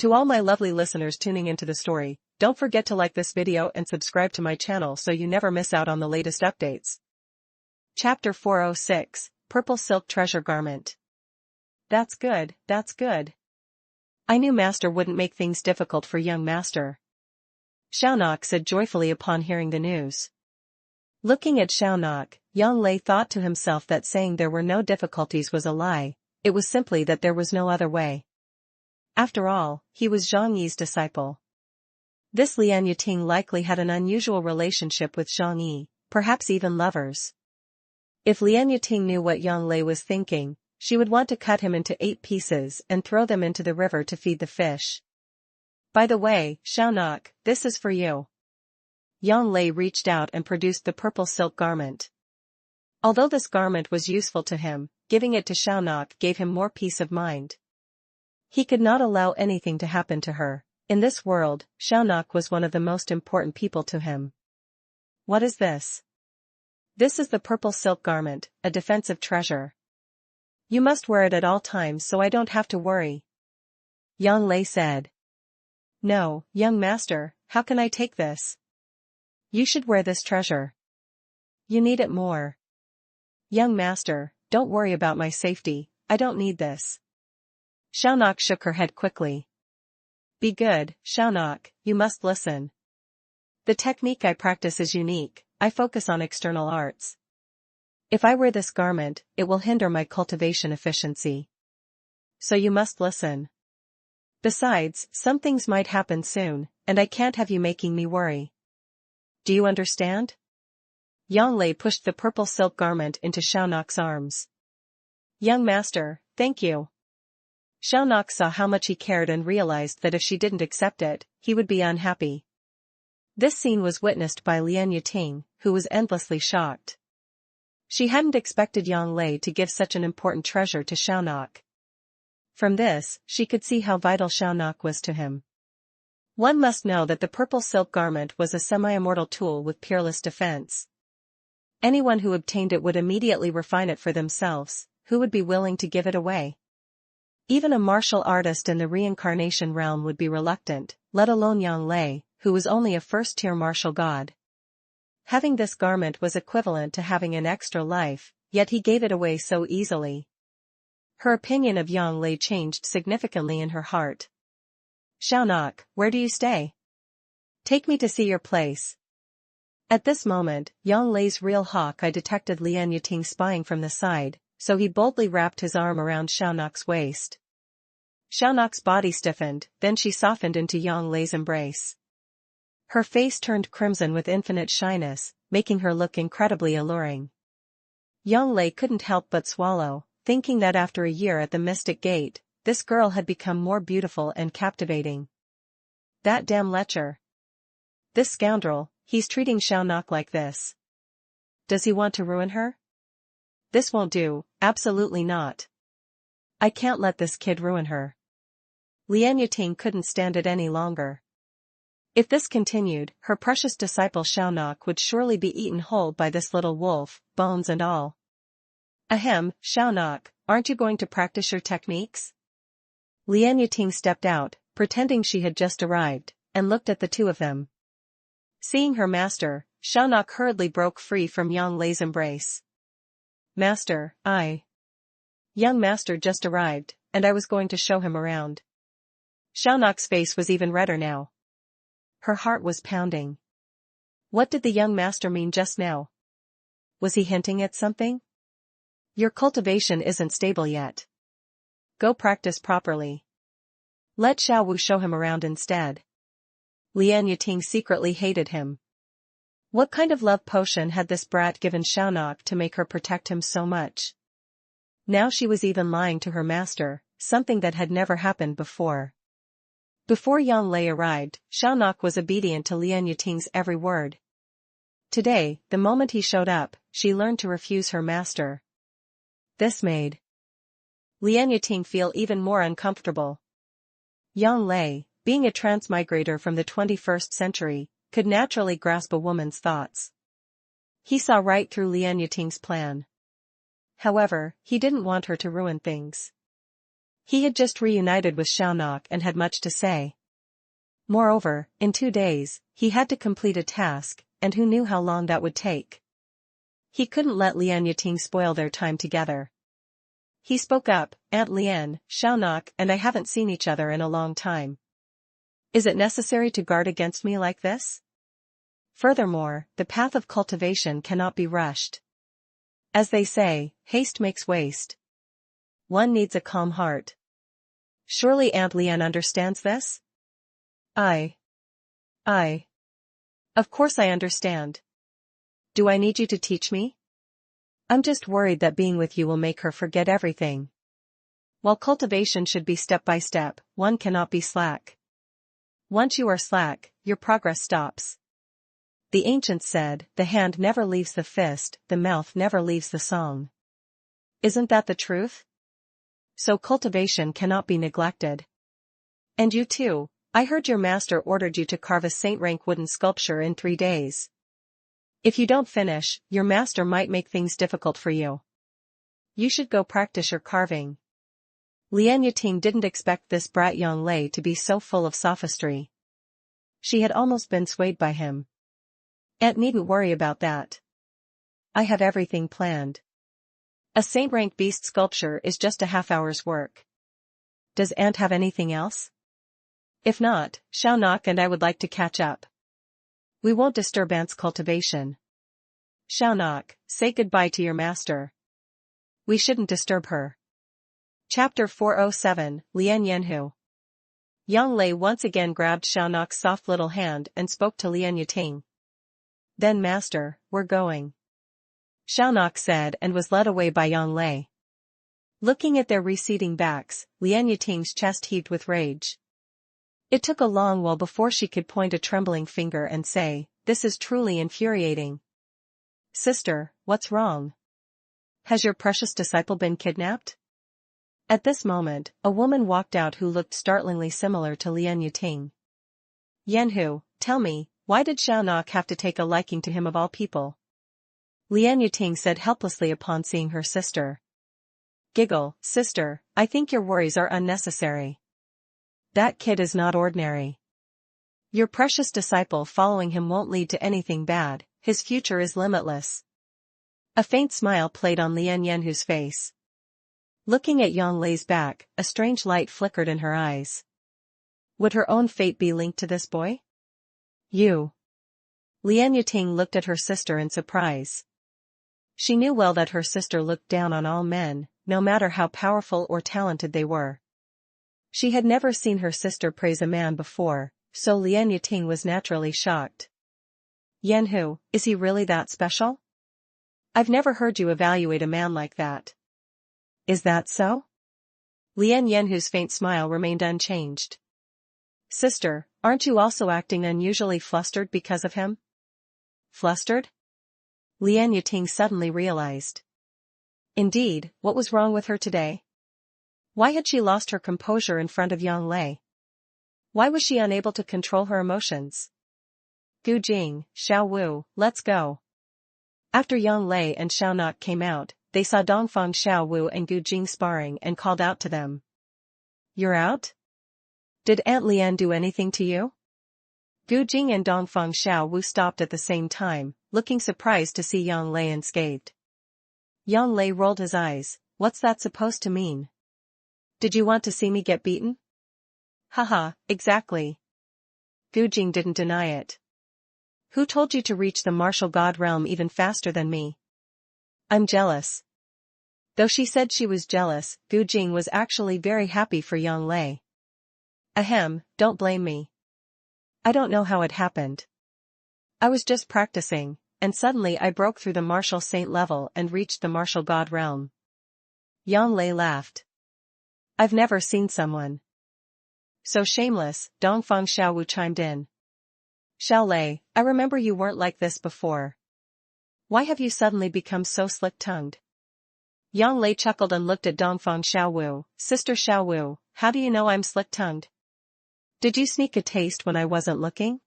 To all my lovely listeners tuning into the story, don't forget to like this video and subscribe to my channel so you never miss out on the latest updates. Chapter 406, Purple Silk Treasure Garment. That's good, that's good. I knew Master wouldn't make things difficult for young Master. Xiaonok said joyfully upon hearing the news. Looking at Xiaonok, Yang Lei thought to himself that saying there were no difficulties was a lie, it was simply that there was no other way. After all, he was Zhang Yi's disciple. This Lian Yuting likely had an unusual relationship with Zhang Yi, perhaps even lovers. If Lian Yuting knew what Yang Lei was thinking, she would want to cut him into 8 pieces and throw them into the river to feed the fish. By the way, Xiaonok, this is for you. Yang Lei reached out and produced the purple silk garment. Although this garment was useful to him, giving it to Xiaonok gave him more peace of mind. He could not allow anything to happen to her. In this world, Xiaonok was one of the most important people to him. What is this? This is the purple silk garment, a defensive treasure. You must wear it at all times so I don't have to worry. Yang Lei said. No, young master, how can I take this? You should wear this treasure. You need it more. Young master, don't worry about my safety, I don't need this. Xiaonok shook her head quickly. Be good, Xiaonok, you must listen. The technique I practice is unique, I focus on external arts. If I wear this garment, it will hinder my cultivation efficiency. So you must listen. Besides, some things might happen soon, and I can't have you making me worry. Do you understand? Yang Lei pushed the purple silk garment into Xiaonok's arms. Young master, thank you. Xiaonok saw how much he cared and realized that if she didn't accept it, he would be unhappy. This scene was witnessed by Lian Yuting, who was endlessly shocked. She hadn't expected Yang Lei to give such an important treasure to Xiaonok. From this, she could see how vital Xiaonok was to him. One must know that the purple silk garment was a semi-immortal tool with peerless defense. Anyone who obtained it would immediately refine it for themselves, who would be willing to give it away? Even a martial artist in the reincarnation realm would be reluctant, let alone Yang Lei, who was only a first-tier martial god. Having this garment was equivalent to having an extra life, yet he gave it away so easily. Her opinion of Yang Lei changed significantly in her heart. Xiaonok, where do you stay? Take me to see your place. At this moment, Yang Lei's real hawk eye detected Lian Yuting spying from the side, so he boldly wrapped his arm around Xiaonok's waist. Xiaonok's body stiffened, then she softened into Yang Lei's embrace. Her face turned crimson with infinite shyness, making her look incredibly alluring. Yang Lei couldn't help but swallow, thinking that after a year at the Mystic Gate, this girl had become more beautiful and captivating. That damn lecher. This scoundrel, he's treating Xiaonok like this. Does he want to ruin her? This won't do, absolutely not. I can't let this kid ruin her. Lian Yuting couldn't stand it any longer. If this continued, her precious disciple Xiaonok would surely be eaten whole by this little wolf, bones and all. Ahem, Xiaonok, aren't you going to practice your techniques? Lian Yuting stepped out, pretending she had just arrived, and looked at the two of them. Seeing her master, Xiaonok hurriedly broke free from Yang Lei's embrace. Master, Young master just arrived, and I was going to show him around. Xiaonok's face was even redder now. Her heart was pounding. What did the young master mean just now? Was he hinting at something? Your cultivation isn't stable yet. Go practice properly. Let Xiao Wu show him around instead. Lian Yuting secretly hated him. What kind of love potion had this brat given Xiaonok to make her protect him so much? Now she was even lying to her master, something that had never happened before. Before Yang Lei arrived, Xiaonok was obedient to Lian Yuting's every word. Today, the moment he showed up, she learned to refuse her master. This made Lian Yuting feel even more uncomfortable. Yang Lei, being a transmigrator from the 21st century, could naturally grasp a woman's thoughts. He saw right through Lian Yuting's plan. However, he didn't want her to ruin things. He had just reunited with Xiaonak and had much to say. Moreover, in 2 days, he had to complete a task, and who knew how long that would take. He couldn't let Lian Yiting spoil their time together. He spoke up, "Aunt Lian, Xiaonak and I haven't seen each other in a long time. Is it necessary to guard against me like this? Furthermore, the path of cultivation cannot be rushed. As they say, haste makes waste. One needs a calm heart. Surely Aunt Lian understands this?" I. Of course I understand. Do I need you to teach me? I'm just worried that being with you will make her forget everything. While cultivation should be step by step, one cannot be slack. Once you are slack, your progress stops. The ancients said, the hand never leaves the fist, the mouth never leaves the song. Isn't that the truth? So cultivation cannot be neglected. And you too, I heard your master ordered you to carve a saint-rank wooden sculpture in 3 days. If you don't finish, your master might make things difficult for you. You should go practice your carving. Lian Yiting didn't expect this brat Yang Lei to be so full of sophistry. She had almost been swayed by him. Aunt needn't worry about that. I have everything planned. A saint-rank beast sculpture is just a half-hour's work. Does Aunt have anything else? If not, Xiaonak and I would like to catch up. We won't disturb Aunt's cultivation. Xiaonak, say goodbye to your master. We shouldn't disturb her. Chapter 407, Lian Yanhu. Yang Lei once again grabbed Xiaonak's soft little hand and spoke to Lian Yiting. Then master, we're going. Xiaonak said and was led away by Yang Lei. Looking at their receding backs, Lian Yiting's chest heaved with rage. It took a long while before she could point a trembling finger and say, "This is truly infuriating. Sister, what's wrong? Has your precious disciple been kidnapped?" At this moment, a woman walked out who looked startlingly similar to Lian Yiting. "Yanhu, tell me, why did Xiaonak have to take a liking to him of all people?" Lian Yiting said helplessly upon seeing her sister. "Giggle, sister, I think your worries are unnecessary. That kid is not ordinary. Your precious disciple following him won't lead to anything bad, his future is limitless." A faint smile played on Lian Yanhu's face. Looking at Yang Lei's back, a strange light flickered in her eyes. Would her own fate be linked to this boy? You. Lian Yiting looked at her sister in surprise. She knew well that her sister looked down on all men, no matter how powerful or talented they were. She had never seen her sister praise a man before, so Lian Yiting was naturally shocked. "Yanhu, is he really that special? I've never heard you evaluate a man like that." "Is that so?" Lian Yanhu's faint smile remained unchanged. "Sister, aren't you also acting unusually flustered because of him?" Flustered? Lian Yiting suddenly realized. Indeed, what was wrong with her today? Why had she lost her composure in front of Yang Lei? Why was she unable to control her emotions? "Gu Jing, Xiao Wu, let's go." After Yang Lei and Xiaonak came out, they saw Dongfang Xiao Wu and Gu Jing sparring and called out to them. "You're out? Did Aunt Lian do anything to you?" Gu Jing and Dongfang Xiao Wu stopped at the same time, looking surprised to see Yang Lei unscathed. Yang Lei rolled his eyes. "What's that supposed to mean? Did you want to see me get beaten?" "Haha, exactly." Gu Jing didn't deny it. "Who told you to reach the martial god realm even faster than me?" "I'm jealous." Though she said she was jealous, Gu Jing was actually very happy for Yang Lei. "Ahem, don't blame me. I don't know how it happened. I was just practicing, and suddenly I broke through the martial saint level and reached the martial god realm." Yang Lei laughed. "I've never seen someone so shameless," Dongfang Xiaowu chimed in. "Xiao Lei, I remember you weren't like this before. Why have you suddenly become so slick-tongued?" Yang Lei chuckled and looked at Dongfang Xiaowu. "Sister Xiaowu, how do you know I'm slick-tongued? Did you sneak a taste when I wasn't looking?"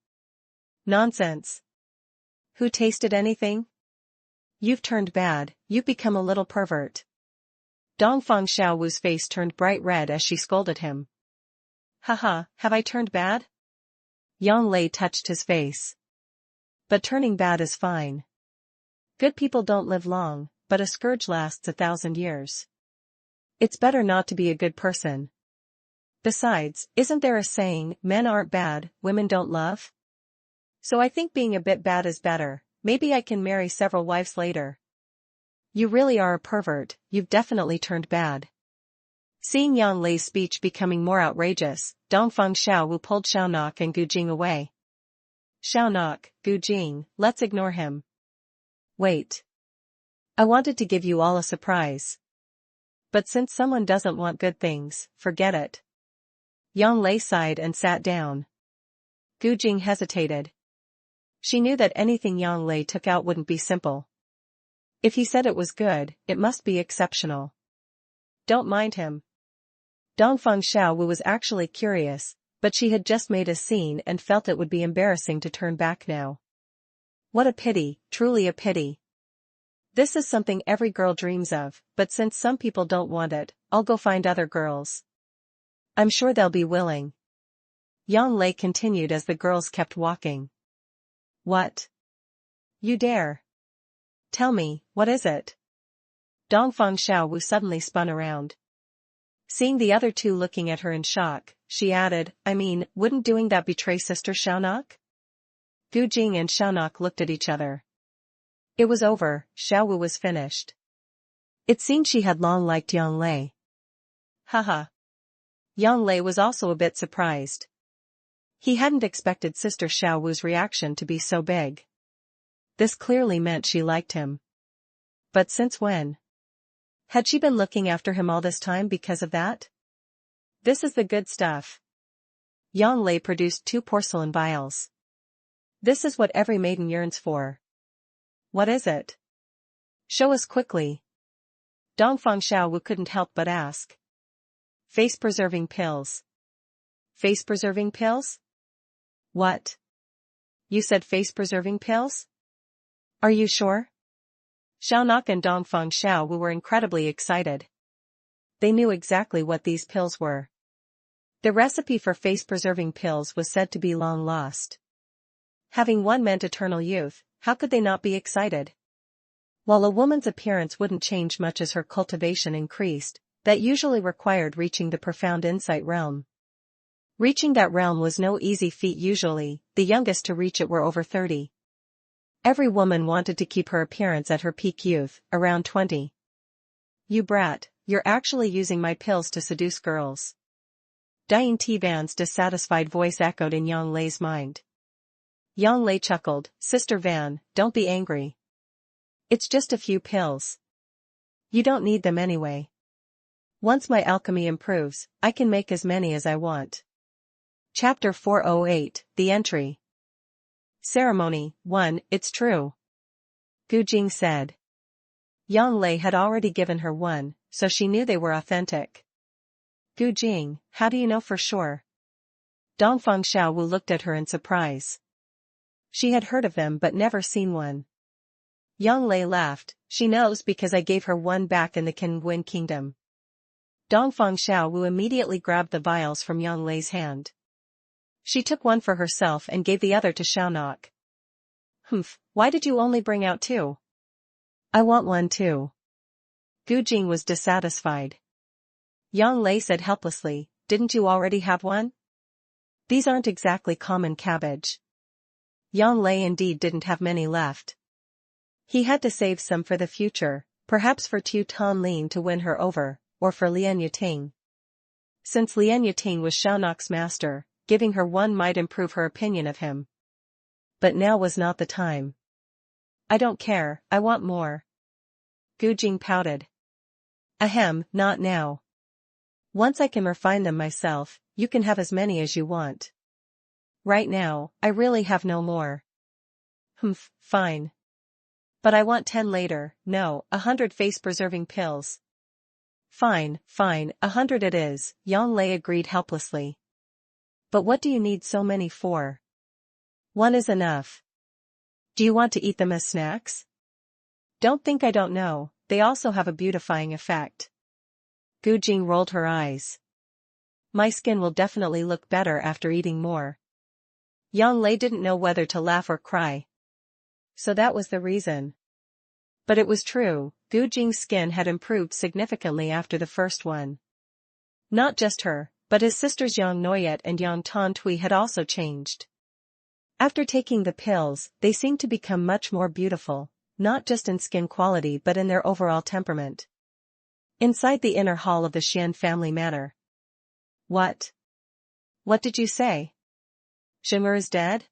"Nonsense. Who tasted anything? You've turned bad, you've become a little pervert." Dongfang Xiaowu's face turned bright red as she scolded him. Haha, have I turned bad? Yang Lei touched his face. But turning bad is fine. Good people don't live long, but a scourge lasts 1,000 years. It's better not to be a good person. Besides, isn't there a saying, men aren't bad, women don't love? So I think being a bit bad is better. Maybe I can marry several wives later. You really are a pervert, you've definitely turned bad. Seeing Yang Lei's speech becoming more outrageous, Dongfang Xiaowu pulled Xiaonak and Gu Jing away. Xiaonak, Gu Jing, let's ignore him. Wait. I wanted to give you all a surprise. But since someone doesn't want good things, forget it. Yang Lei sighed and sat down. Gu Jing hesitated. She knew that anything Yang Lei took out wouldn't be simple. If he said it was good, it must be exceptional. Don't mind him. Dongfang Xiaowu was actually curious, but she had just made a scene and felt it would be embarrassing to turn back now. What a pity, truly a pity. This is something every girl dreams of, but since some people don't want it, I'll go find other girls. I'm sure they'll be willing. Yang Lei continued as the girls kept walking. What? You dare? Tell me, what is it? Dongfang Xiaowu suddenly spun around. Seeing the other two looking at her in shock, she added, I mean, wouldn't doing that betray Sister Xiaonak? Gu Jing and Xiaonak looked at each other. It was over, Xiaowu was finished. It seemed she had long liked Yang Lei. Haha. Yang Lei was also a bit surprised. He hadn't expected Sister Xiaowu's reaction to be so big. This clearly meant she liked him. But since when? Had she been looking after him all this time because of that? This is the good stuff. Yang Lei produced 2 porcelain vials. This is what every maiden yearns for. What is it? Show us quickly. Dongfang Xiaowu couldn't help but ask. Face-preserving pills. Face-preserving pills? What? You said face-preserving pills? Are you sure? Xiaonak and Dongfang Xiaowu were incredibly excited. They knew exactly what these pills were. The recipe for face-preserving pills was said to be long lost. Having one meant eternal youth, how could they not be excited? While a woman's appearance wouldn't change much as her cultivation increased, that usually required reaching the profound insight realm. Reaching that realm was no easy feat usually, the youngest to reach it were over 30. Every woman wanted to keep her appearance at her peak youth, around 20. You brat, you're actually using my pills to seduce girls. Diane T. Van's dissatisfied voice echoed in Yang Lei's mind. Yang Lei chuckled, Sister Van, don't be angry. It's just a few pills. You don't need them anyway. Once my alchemy improves, I can make as many as I want. Chapter 408, The Entry. Ceremony 1, it's true. Gu Jing said. Yang Lei had already given her one, so she knew they were authentic. Gu Jing, how do you know for sure? Dongfang Xiaowu looked at her in surprise. She had heard of them but never seen one. Yang Lei laughed, she knows because I gave her one back in the Qinguin kingdom. Dongfang Xiaowu immediately grabbed the vials from Yang Lei's hand. She took one for herself and gave the other to Xiaonak. Humph, why did you only bring out 2? I want one too. Gu Jing was dissatisfied. Yang Lei said helplessly, didn't you already have one? These aren't exactly common cabbage. Yang Lei indeed didn't have many left. He had to save some for the future, perhaps for Tu Tonlin to win her over, or for Lian Yuting. Since Lian Yuting was Xiaonak's master, giving her one might improve her opinion of him. But now was not the time. I don't care, I want more. Gu Jing pouted. Ahem, not now. Once I can refine them myself, you can have as many as you want. Right now, I really have no more. Humph, fine. But I want 10 later, no, 100 face-preserving pills. Fine, 100 it is, Yang Lei agreed helplessly. But what do you need so many for? One is enough. Do you want to eat them as snacks? Don't think I don't know, they also have a beautifying effect. Gu Jing rolled her eyes. My skin will definitely look better after eating more. Yang Lei didn't know whether to laugh or cry. So that was the reason. But it was true, Gu Jing's skin had improved significantly after the first one. Not just her, but his sisters Yang Noyet and Yang Tan Tui had also changed. After taking the pills, they seemed to become much more beautiful, not just in skin quality but in their overall temperament. Inside the inner hall of the Xian family manor. What? What did you say? Zheng'er is dead?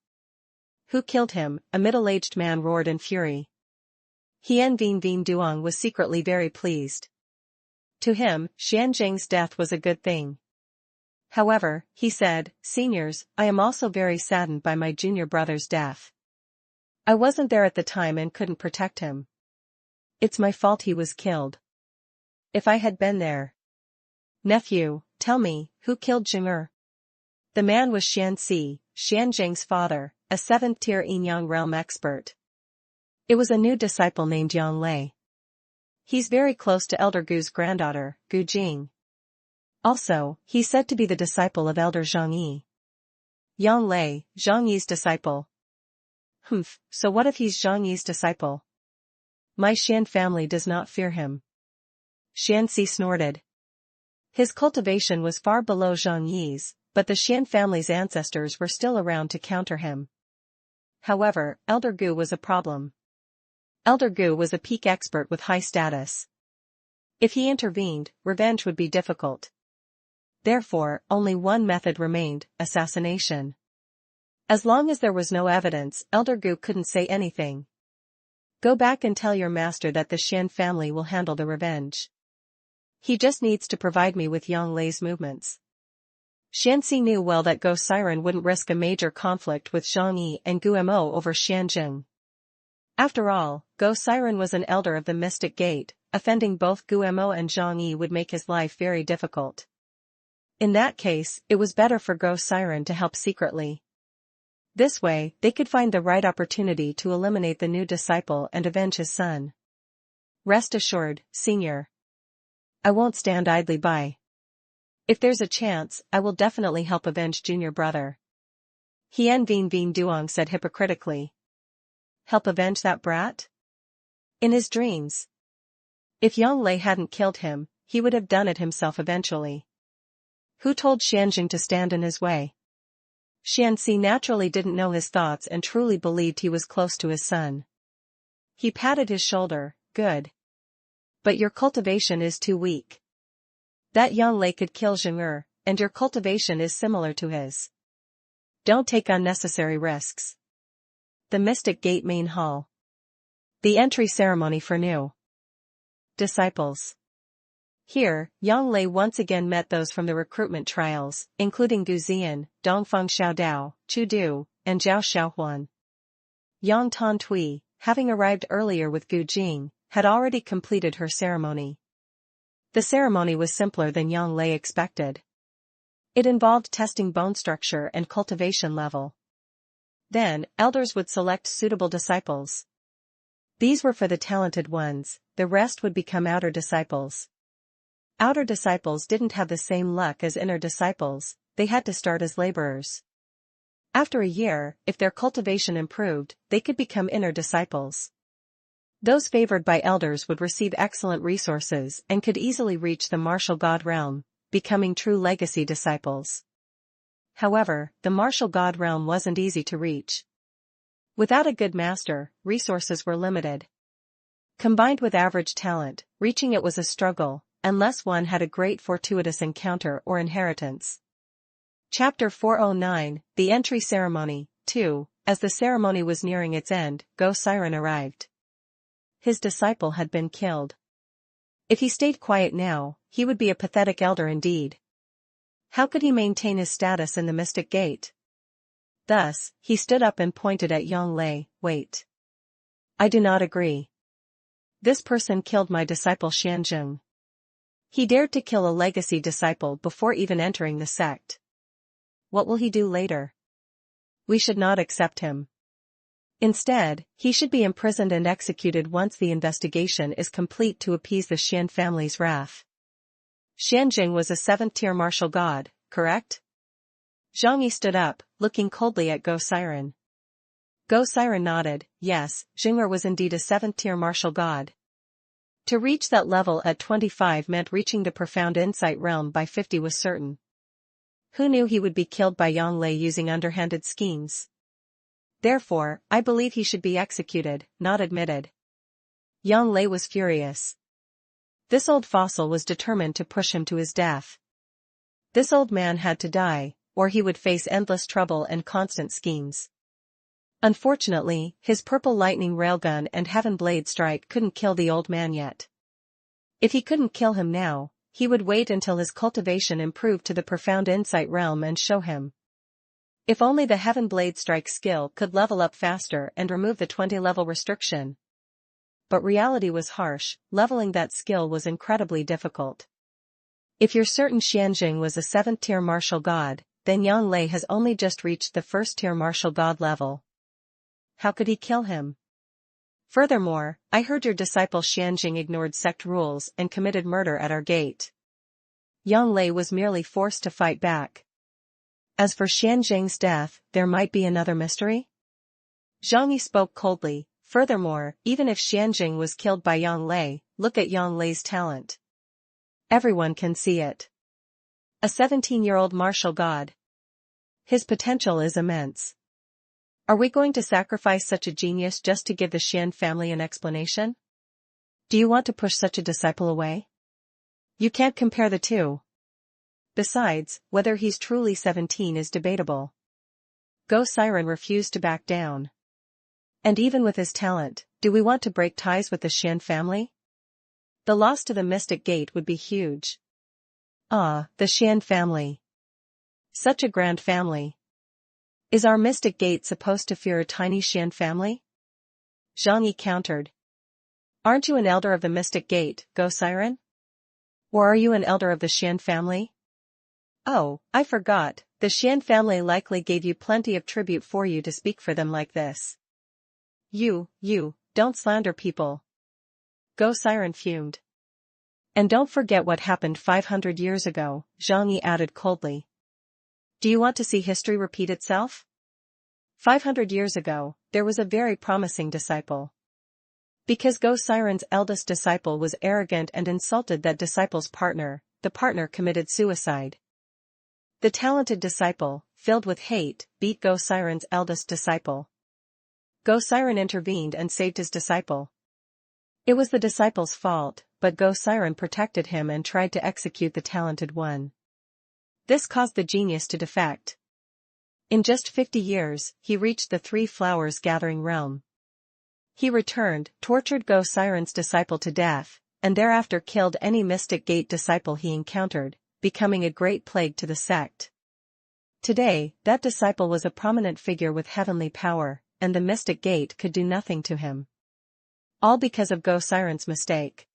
Who killed him? A middle-aged man roared in fury. Hian Vin Vin Duong was secretly very pleased. To him, Xianzheng's death was a good thing. However, he said, "Seniors, I am also very saddened by my junior brother's death. I wasn't there at the time and couldn't protect him. It's my fault he was killed. If I had been there." Nephew, tell me, who killed Zheng'er? The man was Xian Si, Xianzheng's father, a 7th-tier Yinyang realm expert. It was a new disciple named Yang Lei. He's very close to Elder Gu's granddaughter, Gu Jing. Also, he's said to be the disciple of Elder Zhang Yi. Yang Lei, Zhang Yi's disciple. Humph, so what if he's Zhang Yi's disciple? My Xian family does not fear him. Xian Si snorted. His cultivation was far below Zhang Yi's, but the Xian family's ancestors were still around to counter him. However, Elder Gu was a problem. Elder Gu was a peak expert with high status. If he intervened, revenge would be difficult. Therefore, only one method remained: assassination. As long as there was no evidence, Elder Gu couldn't say anything. Go back and tell your master that the Xian family will handle the revenge. He just needs to provide me with Yang Lei's movements. Xianxi knew well that Go Siren wouldn't risk a major conflict with Zhang Yi and Gu Mo over Xianzheng. After all, Go Siren was an elder of the Mystic Gate. Offending both Gu Mo and Zhang Yi would make his life very difficult. In that case, it was better for Go Siren to help secretly. This way, they could find the right opportunity to eliminate the new disciple and avenge his son. Rest assured, Senior. I won't stand idly by. If there's a chance, I will definitely help avenge junior brother. Hian Vin Vin Duong said hypocritically. Help avenge that brat? In his dreams. If Yang Lei hadn't killed him, he would have done it himself eventually. Who told Xianzheng to stand in his way? Xianxi naturally didn't know his thoughts and truly believed he was close to his son. He patted his shoulder. Good. But your cultivation is too weak. That Yang Lei could kill Zheng'er, and your cultivation is similar to his. Don't take unnecessary risks. The Mystic Gate Main Hall. The entry ceremony for new disciples. Here, Yang Lei once again met those from the recruitment trials, including Gu Zian, Dongfeng Xiaodao, Chu Du, and Zhao Xiaohuan. Yang Tan Tui, having arrived earlier with Gu Jing, had already completed her ceremony. The ceremony was simpler than Yang Lei expected. It involved testing bone structure and cultivation level. Then, elders would select suitable disciples. These were for the talented ones, the rest would become outer disciples. Outer disciples didn't have the same luck as inner disciples, they had to start as laborers. After a year, if their cultivation improved, they could become inner disciples. Those favored by elders would receive excellent resources and could easily reach the martial god realm, becoming true legacy disciples. However, the martial god realm wasn't easy to reach. Without a good master, resources were limited. Combined with average talent, reaching it was a struggle, unless one had a great fortuitous encounter or inheritance. Chapter 409, The Entry Ceremony, 2. As the ceremony was nearing its end, Go Siren arrived. His disciple had been killed. If he stayed quiet now, he would be a pathetic elder indeed. How could he maintain his status in the Mystic Gate? Thus, he stood up and pointed at Yang Lei. Wait. I do not agree. This person killed my disciple Xianzheng. He dared to kill a legacy disciple before even entering the sect. What will he do later? We should not accept him. Instead, he should be imprisoned and executed once the investigation is complete to appease the Xian family's wrath. Xianjing was a 7th-tier martial god, correct? Zhang Yi stood up, looking coldly at Go Siren. Go Siren nodded, yes, Jing'er was indeed a 7th-tier martial god. To reach that level at 25 meant reaching the profound insight realm by 50 was certain. Who knew he would be killed by Yang Lei using underhanded schemes? Therefore, I believe he should be executed, not admitted. Yang Lei was furious. This old fossil was determined to push him to his death. This old man had to die, or he would face endless trouble and constant schemes. Unfortunately, his purple lightning railgun and heaven blade strike couldn't kill the old man yet. If he couldn't kill him now, he would wait until his cultivation improved to the profound insight realm and show him. If only the heaven blade strike skill could level up faster and remove the 20-level restriction. But reality was harsh, leveling that skill was incredibly difficult. If you're certain Xianjing was a 7th-tier martial god, then Yang Lei has only just reached the 1st-tier martial god level. How could he kill him? Furthermore, I heard your disciple Xianjing ignored sect rules and committed murder at our gate. Yang Lei was merely forced to fight back. As for Xianjing's death, there might be another mystery? Zhang Yi spoke coldly. Furthermore, even if Xianjing was killed by Yang Lei, look at Yang Lei's talent. Everyone can see it. A 17-year-old martial god. His potential is immense. Are we going to sacrifice such a genius just to give the Xian family an explanation? Do you want to push such a disciple away? You can't compare the two. Besides, whether he's truly 17 is debatable. Go Siren refused to back down. And even with his talent, do we want to break ties with the Xian family? The loss to the Mystic Gate would be huge. Ah, the Xian family. Such a grand family. Is our Mystic Gate supposed to fear a tiny Xian family? Zhang Yi countered. Aren't you an elder of the Mystic Gate, Go Siren? Or are you an elder of the Xian family? Oh, I forgot, the Xian family likely gave you plenty of tribute for you to speak for them like this. You, don't slander people. Go Siren fumed. And don't forget what happened 500 years ago, Zhang Yi added coldly. Do you want to see history repeat itself? 500 years ago, there was a very promising disciple. Because Go Siren's eldest disciple was arrogant and insulted that disciple's partner, the partner committed suicide. The talented disciple, filled with hate, beat Go Siren's eldest disciple. Go Siren intervened and saved his disciple. It was the disciple's fault, but Go Siren protected him and tried to execute the talented one. This caused the genius to defect. In just 50 years, he reached the Three Flowers Gathering realm. He returned, tortured Go Siren's disciple to death, and thereafter killed any Mystic Gate disciple he encountered, becoming a great plague to the sect. Today, that disciple was a prominent figure with heavenly power, and the Mystic Gate could do nothing to him. All because of Go Siren's mistake.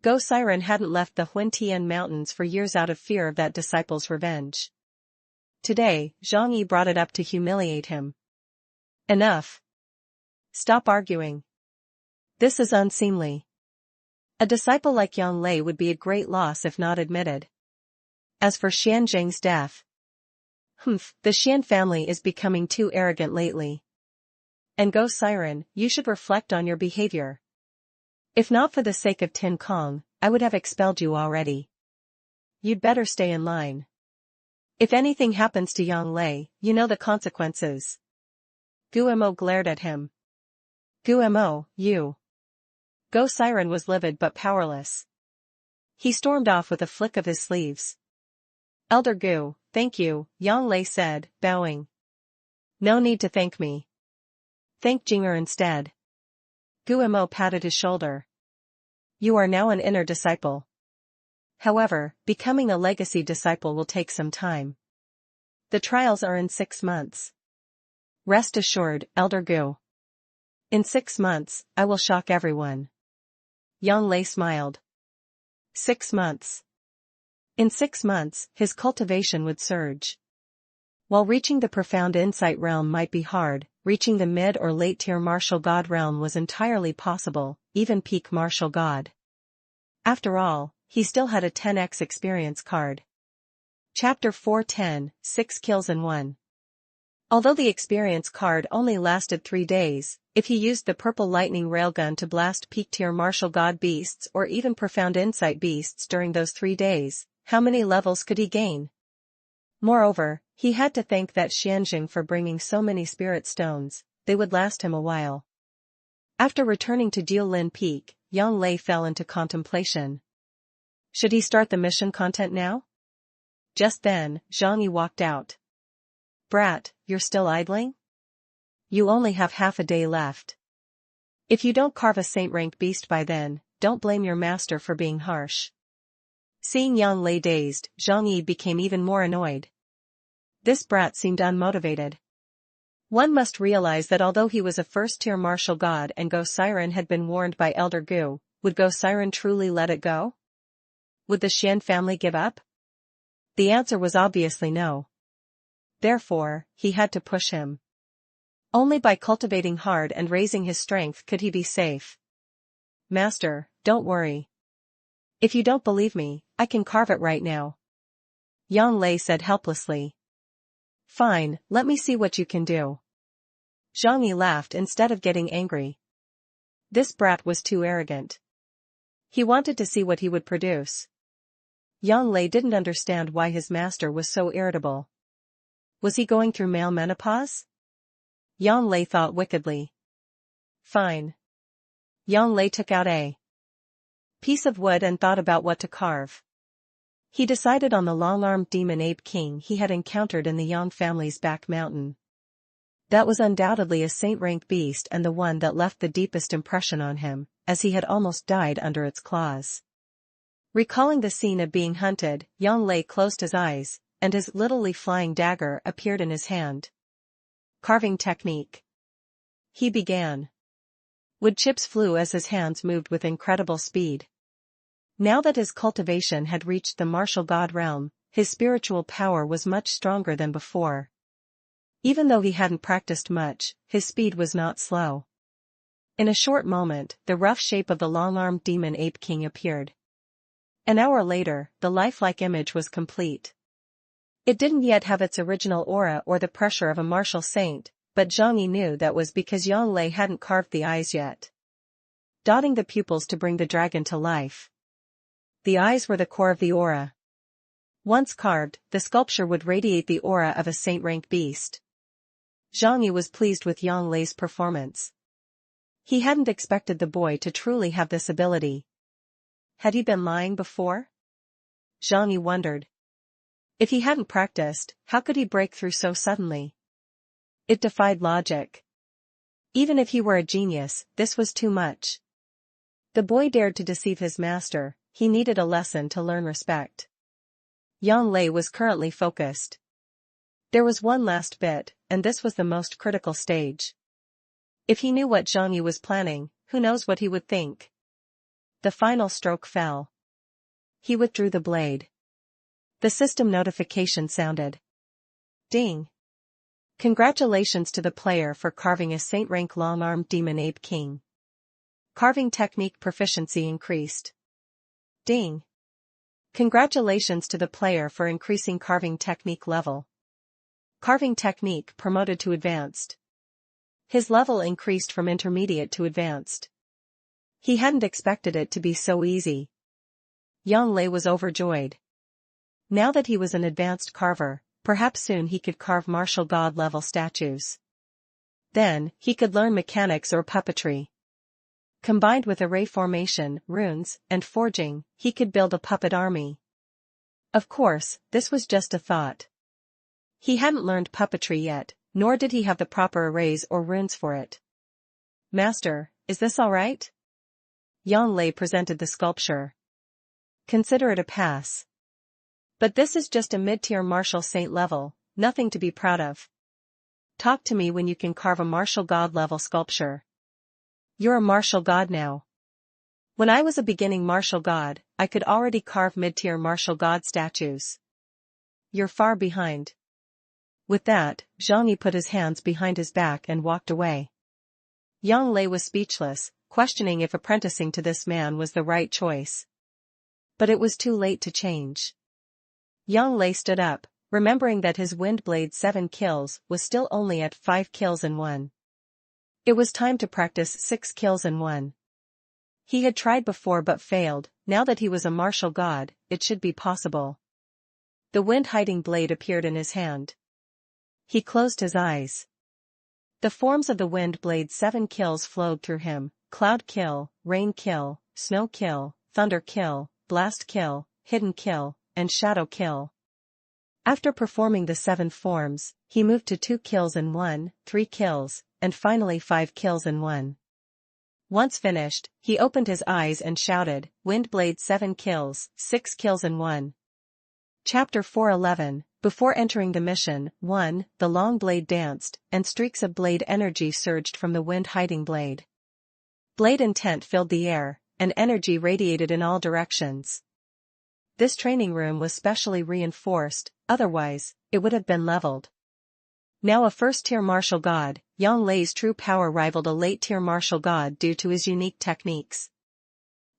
Go Siren hadn't left the Huintian Mountains for years out of fear of that disciple's revenge. Today, Zhang Yi brought it up to humiliate him. Enough. Stop arguing. This is unseemly. A disciple like Yang Lei would be a great loss if not admitted. As for Xianjing's death. The Xian family is becoming too arrogant lately. And Go Siren, you should reflect on your behavior. If not for the sake of Tin Kong, I would have expelled you already. You'd better stay in line. If anything happens to Yang Lei, you know the consequences. Guemo glared at him. Guemo, you. Go Siren was livid but powerless. He stormed off with a flick of his sleeves. Elder Gu, thank you, Yang Lei said, bowing. No need to thank me. Thank Jing'er instead. Guemo patted his shoulder. You are now an inner disciple. However, becoming a legacy disciple will take some time. The trials are in 6 months. Rest assured, Elder Gu. In 6 months, I will shock everyone. Yang Lei smiled. 6 months. In 6 months, his cultivation would surge. While reaching the profound insight realm might be hard, reaching the mid or late tier martial god realm was entirely possible, even peak martial god. After all, he still had a 10x experience card. Chapter 410, 6 Kills in 1. Although the experience card only lasted 3 days, if he used the purple lightning railgun to blast peak-tier martial god beasts or even profound insight beasts during those 3 days, how many levels could he gain? Moreover, he had to thank that Xianjing for bringing so many spirit stones, they would last him a while. After returning to Jiulin Peak, Yang Lei fell into contemplation. Should he start the mission content now? Just then, Zhang Yi walked out. Brat, you're still idling? You only have half a day left. If you don't carve a saint-rank beast by then, don't blame your master for being harsh. Seeing Yang Lei dazed, Zhang Yi became even more annoyed. This brat seemed unmotivated. One must realize that although he was a first-tier martial god and Go Siren had been warned by Elder Gu, would Go Siren truly let it go? Would the Xian family give up? The answer was obviously no. Therefore, he had to push him. Only by cultivating hard and raising his strength could he be safe. Master, don't worry. If you don't believe me, I can carve it right now. Yang Lei said helplessly. Fine, let me see what you can do. Zhang Yi laughed instead of getting angry. This brat was too arrogant. He wanted to see what he would produce. Yang Lei didn't understand why his master was so irritable. Was he going through male menopause? Yang Lei thought wickedly. Fine. Yang Lei took out a piece of wood and thought about what to carve. He decided on the long-armed demon ape king he had encountered in the Yang family's back mountain. That was undoubtedly a saint-rank beast and the one that left the deepest impression on him, as he had almost died under its claws. Recalling the scene of being hunted, Yang Lei closed his eyes, and his little flying dagger appeared in his hand. Carving technique. He began. Wood chips flew as his hands moved with incredible speed. Now that his cultivation had reached the martial god realm, his spiritual power was much stronger than before. Even though he hadn't practiced much, his speed was not slow. In a short moment, the rough shape of the long-armed demon ape king appeared. An hour later, the lifelike image was complete. It didn't yet have its original aura or the pressure of a martial saint, but Zhang Yi knew that was because Yang Lei hadn't carved the eyes yet. Dotting the pupils to bring the dragon to life. The eyes were the core of the aura. Once carved, the sculpture would radiate the aura of a saint-rank beast. Zhang Yi was pleased with Yang Lei's performance. He hadn't expected the boy to truly have this ability. Had he been lying before? Zhang Yi wondered. If he hadn't practiced, how could he break through so suddenly? It defied logic. Even if he were a genius, this was too much. The boy dared to deceive his master, he needed a lesson to learn respect. Yang Lei was currently focused. There was one last bit, and this was the most critical stage. If he knew what Zhang Yi was planning, who knows what he would think. The final stroke fell. He withdrew the blade. The system notification sounded. Ding. Congratulations to the player for carving a saint-rank long-armed demon ape king. Carving technique proficiency increased. Ding. Congratulations to the player for increasing carving technique level. Carving technique promoted to advanced. His level increased from intermediate to advanced. He hadn't expected it to be so easy. Yang Lei was overjoyed. Now that he was an advanced carver, perhaps soon he could carve martial god-level statues. Then, he could learn mechanics or puppetry. Combined with array formation, runes, and forging, he could build a puppet army. Of course, this was just a thought. He hadn't learned puppetry yet, nor did he have the proper arrays or runes for it. Master, is this all right? Yang Lei presented the sculpture. Consider it a pass. But this is just a mid-tier martial saint level, nothing to be proud of. Talk to me when you can carve a martial god level sculpture. You're a martial god now. When I was a beginning martial god, I could already carve mid-tier martial god statues. You're far behind. With that, Zhang Yi put his hands behind his back and walked away. Yang Lei was speechless, questioning if apprenticing to this man was the right choice. But it was too late to change. Yang Lei stood up, remembering that his Windblade's 7 kills was still only at 5 kills in 1. It was time to practice 6 kills in 1. He had tried before but failed. Now that he was a martial god, it should be possible. The wind-hiding blade appeared in his hand. He closed his eyes. The forms of the wind blade's 7 kills flowed through him: cloud kill, rain kill, snow kill, thunder kill, blast kill, hidden kill, and shadow kill. After performing the 7 forms, he moved to 2 kills in 1, 3 kills, and finally 5 kills in 1. Once finished, he opened his eyes and shouted, "Windblade 7 kills, 6 kills in 1. Chapter 4:11. Before entering the mission, 1. The long blade danced, and streaks of blade energy surged from the wind-hiding blade. Blade intent filled the air, and energy radiated in all directions. This training room was specially reinforced, otherwise, it would have been leveled. Now a first-tier martial god, Yang Lei's true power rivaled a late-tier martial god due to his unique techniques.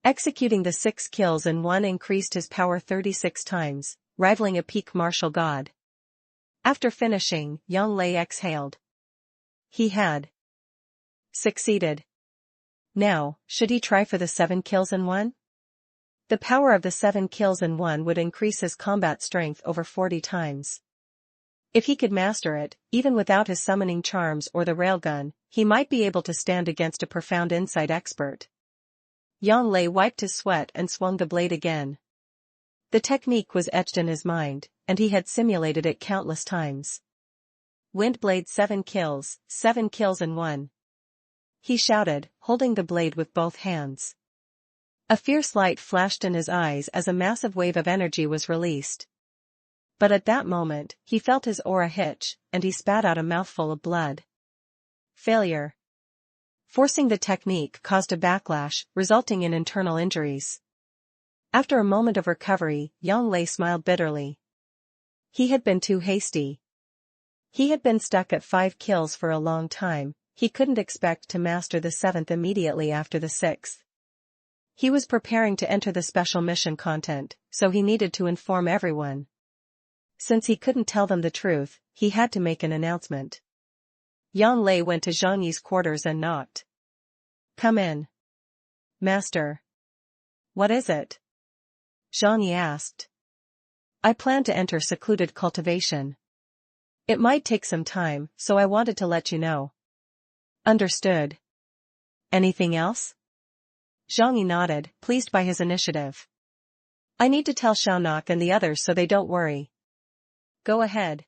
Executing the 6 kills in 1 increased his power 36 times, rivaling a peak martial god. After finishing, Yang Lei exhaled. He had succeeded. Now, should he try for the 7 kills in 1? The power of the 7 kills in 1 would increase his combat strength over 40 times. If he could master it, even without his summoning charms or the railgun, he might be able to stand against a profound insight expert. Yang Lei wiped his sweat and swung the blade again. The technique was etched in his mind, and he had simulated it countless times. Windblade 7 kills in 1. He shouted, holding the blade with both hands. A fierce light flashed in his eyes as a massive wave of energy was released. But at that moment, he felt his aura hitch, and he spat out a mouthful of blood. Failure. Forcing the technique caused a backlash, resulting in internal injuries. After a moment of recovery, Yang Lei smiled bitterly. He had been too hasty. He had been stuck at 5 kills for a long time. He couldn't expect to master the 7th immediately after the 6th. He was preparing to enter the special mission content, so he needed to inform everyone. Since he couldn't tell them the truth, he had to make an announcement. Yang Lei went to Zhang Yi's quarters and knocked. "Come in. Master." "What is it?" Zhang Yi asked. "I plan to enter secluded cultivation. It might take some time, so I wanted to let you know." "Understood. Anything else?" Zhang Yi nodded, pleased by his initiative. "I need to tell Xiaonak and the others so they don't worry." "Go ahead.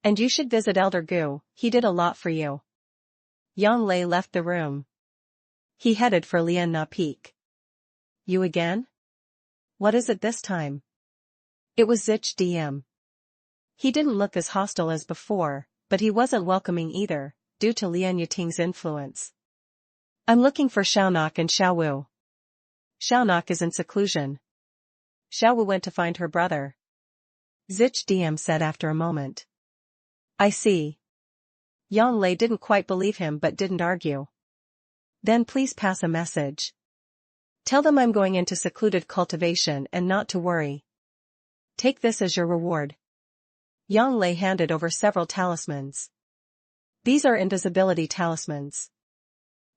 And you should visit Elder Gu, he did a lot for you." Yang Lei left the room. He headed for Lian Na Peak. "You again? What is it this time?" It was Zich DM. He didn't look as hostile as before, but he wasn't welcoming either, due to Lian Yiting's influence. "I'm looking for Xiaonak and Xiaowu." "Xiaonak is in seclusion. Xiaowu went to find her brother," Zich DM said after a moment. "I see." Yang Lei didn't quite believe him but didn't argue. "Then please pass a message. Tell them I'm going into secluded cultivation and not to worry. Take this as your reward." Yang Lei handed over several talismans. "These are invisibility talismans.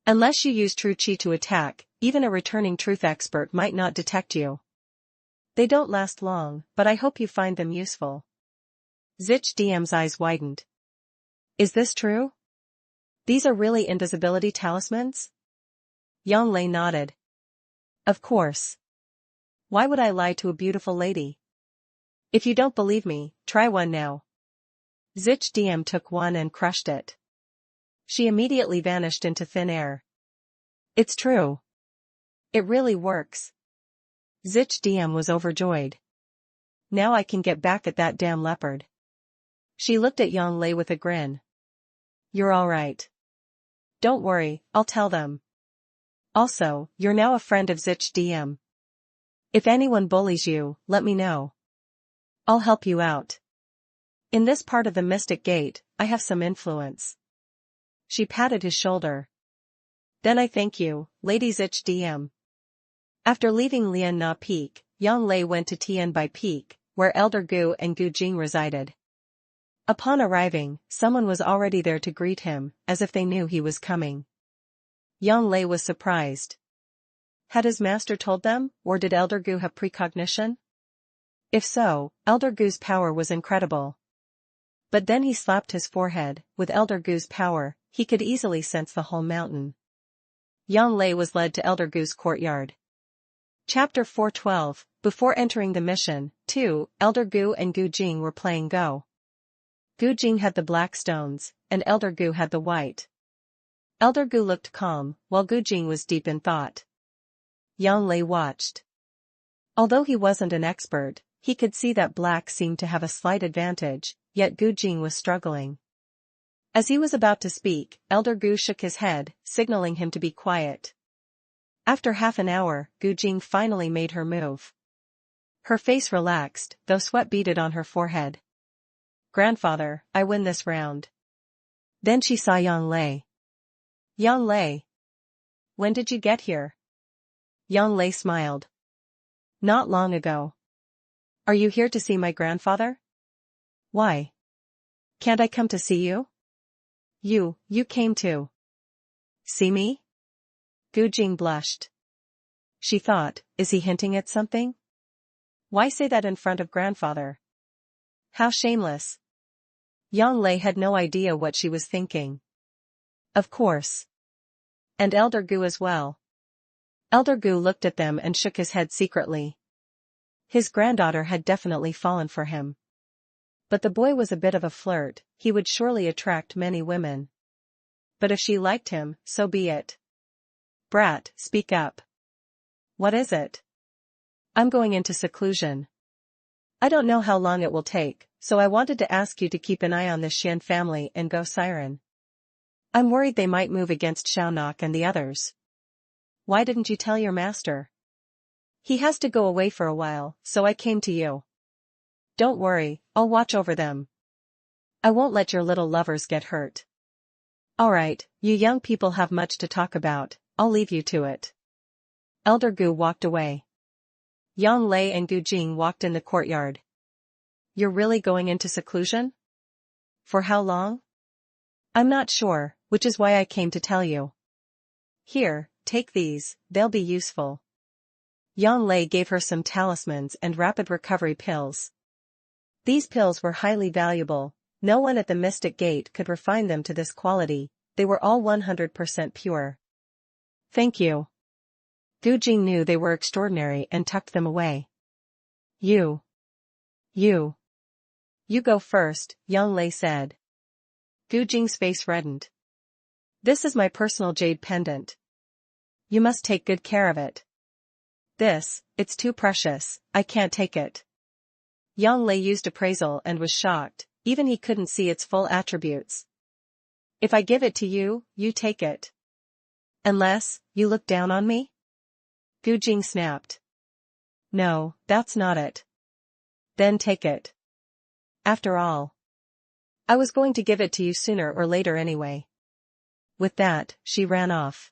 Unless you use true chi to attack, even a returning truth expert might not detect you. They don't last long, but I hope you find them useful." Zich DM's eyes widened. "Is this true? These are really invisibility talismans?" Yang Lei nodded. "Of course. Why would I lie to a beautiful lady? If you don't believe me, try one now." Zich DM took one and crushed it. She immediately vanished into thin air. "It's true. It really works." Zich DM was overjoyed. "Now I can get back at that damn leopard." She looked at Yang Lei with a grin. "You're all right. Don't worry, I'll tell them. Also, you're now a friend of Zich DM. If anyone bullies you, let me know. I'll help you out. In this part of the Mystic Gate, I have some influence." She patted his shoulder. "Then I thank you, Lady Zich DM." After leaving Lian Na Peak, Yang Lei went to Tian Bai Peak, where Elder Gu and Gu Jing resided. Upon arriving, someone was already there to greet him, as if they knew he was coming. Yang Lei was surprised. Had his master told them, or did Elder Gu have precognition? If so, Elder Gu's power was incredible. But then he slapped his forehead. With Elder Gu's power, he could easily sense the whole mountain. Yang Lei was led to Elder Gu's courtyard. Chapter 412. Before entering the mission, Elder Gu and Gu Jing were playing Go. Gu Jing had the black stones, and Elder Gu had the white. Elder Gu looked calm, while Gu Jing was deep in thought. Yang Lei watched. Although he wasn't an expert, he could see that black seemed to have a slight advantage, yet Gu Jing was struggling. As he was about to speak, Elder Gu shook his head, signaling him to be quiet. After half an hour, Gu Jing finally made her move. Her face relaxed, though sweat beaded on her forehead. "Grandfather, I win this round." Then she saw Yang Lei. "Yang Lei. When did you get here?" Yang Lei smiled. "Not long ago." "Are you here to see my grandfather?" "Why? Can't I come to see you?" You came to see me?" Gu Jing blushed. She thought, is he hinting at something? Why say that in front of grandfather? How shameless. Yang Lei had no idea what she was thinking. Of course. And Elder Gu as well. Elder Gu looked at them and shook his head secretly. His granddaughter had definitely fallen for him. But the boy was a bit of a flirt, he would surely attract many women. But if she liked him, so be it. "Brat, speak up." "What is it?" "I'm going into seclusion. I don't know how long it will take, so I wanted to ask you to keep an eye on this Xian family and Go Siren. I'm worried they might move against Xiaonok and the others." "Why didn't you tell your master?" "He has to go away for a while, so I came to you." "Don't worry, I'll watch over them. I won't let your little lovers get hurt." "Alright, you young people have much to talk about, I'll leave you to it." Elder Gu walked away. Yang Lei and Gu Jing walked in the courtyard. "You're really going into seclusion? For how long?" "I'm not sure, which is why I came to tell you." "Here, take these, they'll be useful." Yang Lei gave her some talismans and rapid recovery pills. These pills were highly valuable, no one at the Mystic Gate could refine them to this quality, they were all 100% pure. "Thank you." Gu Jing knew they were extraordinary and tucked them away. You go first," Yang Lei said. Gu Jing's face reddened. "This is my personal jade pendant. You must take good care of it." It's too precious, I can't take it." Yang Lei used appraisal and was shocked, even he couldn't see its full attributes. "If I give it to you, you take it. Unless, you look down on me?" Gu Jing snapped. "No, that's not it." "Then take it. After all, I was going to give it to you sooner or later anyway." With that, she ran off.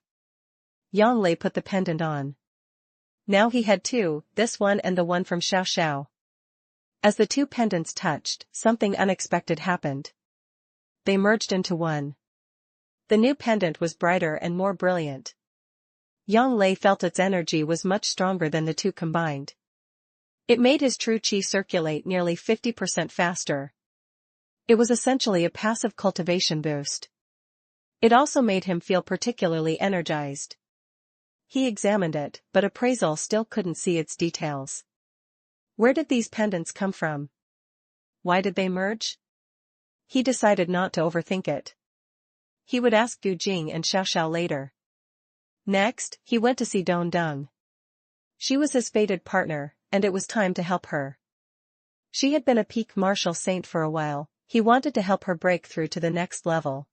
Yang Lei put the pendant on. Now he had two, this one and the one from Xiao Xiao. As the two pendants touched, something unexpected happened. They merged into one. The new pendant was brighter and more brilliant. Yang Lei felt its energy was much stronger than the two combined. It made his true qi circulate nearly 50% faster. It was essentially a passive cultivation boost. It also made him feel particularly energized. He examined it, but appraisal still couldn't see its details. Where did these pendants come from? Why did they merge? He decided not to overthink it. He would ask Gu Jing and Xiao Xiao later. Next, he went to see Don Dung. She was his fated partner, and it was time to help her. She had been a peak martial saint for a while, he wanted to help her break through to the next level.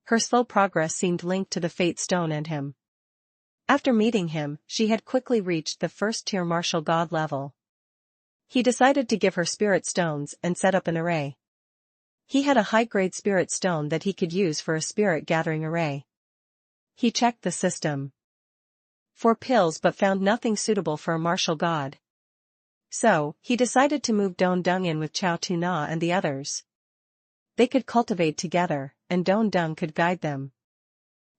Her slow progress seemed linked to the Fate Stone and him. After meeting him, she had quickly reached the first-tier martial god level. He decided to give her spirit stones and set up an array. He had a high-grade spirit stone that he could use for a spirit gathering array. He checked the system for pills but found nothing suitable for a martial god. So, he decided to move Don Dung in with Chao Tu-na and the others. They could cultivate together, and Don Dung could guide them.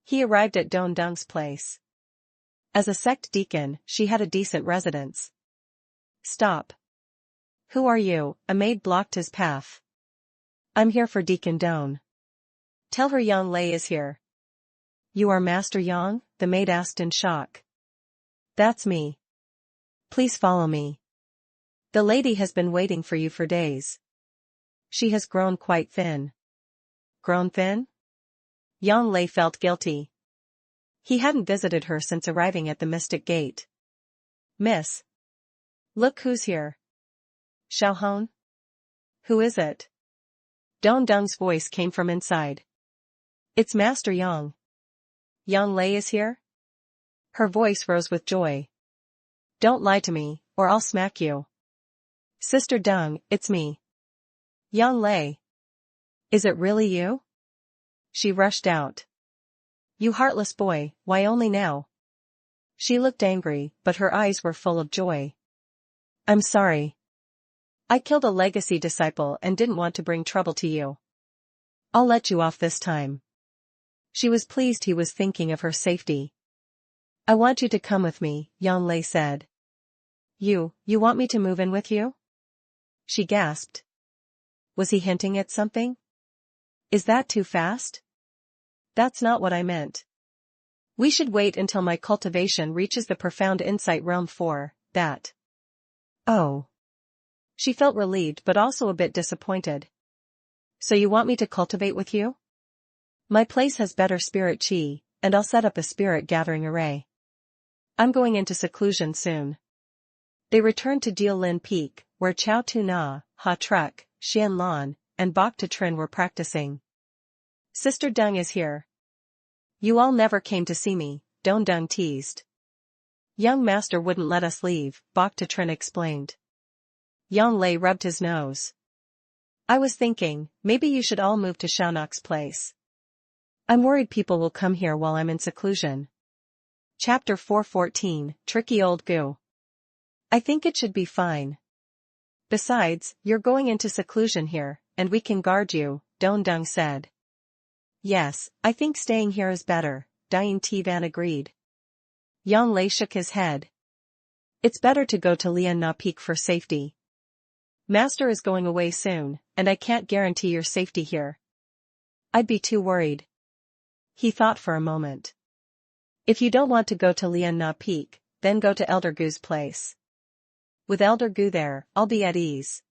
He arrived at Don Dung's place. As a sect deacon, she had a decent residence. Stop. Who are you? A maid blocked his path. I'm here for Deacon Don. Tell her Yang Lei is here. You are Master Yang? The maid asked in shock. That's me. Please follow me. The lady has been waiting for you for days. She has grown quite thin. Grown thin? Yang Lei felt guilty. He hadn't visited her since arriving at the Mystic Gate. Miss. Look who's here. Xiaohong? Who is it? Don Dung's voice came from inside. It's Master Yang. Yang Lei is here? Her voice rose with joy. Don't lie to me, or I'll smack you. Sister Dung, it's me. Yang Lei. Is it really you? She rushed out. You heartless boy, why only now? She looked angry, but her eyes were full of joy. I'm sorry. I killed a legacy disciple and didn't want to bring trouble to you. I'll let you off this time. She was pleased he was thinking of her safety. I want you to come with me, Yang Lei said. You want me to move in with you? She gasped. Was he hinting at something? Is that too fast? That's not what I meant. We should wait until my cultivation reaches the profound insight realm for that. Oh. She felt relieved but also a bit disappointed. So you want me to cultivate with you? My place has better spirit chi, and I'll set up a spirit gathering array. I'm going into seclusion soon. They returned to Diolin Peak, where Chao Tu-na, Ha Truck, Xian Lan, and Bok Ta-trin were practicing. Sister Dung is here. You all never came to see me, Don Dung teased. Young Master wouldn't let us leave, Bok Ta-trin explained. Yang Lei rubbed his nose. I was thinking, maybe you should all move to Xiaonok's place. I'm worried people will come here while I'm in seclusion. Chapter 414, Tricky Old Goo. I think it should be fine. Besides, you're going into seclusion here, and we can guard you, Don Dung said. Yes, I think staying here is better, Dian Tivan agreed. Yang Lei shook his head. It's better to go to Lian Na Peak for safety. Master is going away soon, and I can't guarantee your safety here. I'd be too worried. He thought for a moment. If you don't want to go to Lian Na Peak, then go to Elder Gu's place. With Elder Gu there, I'll be at ease.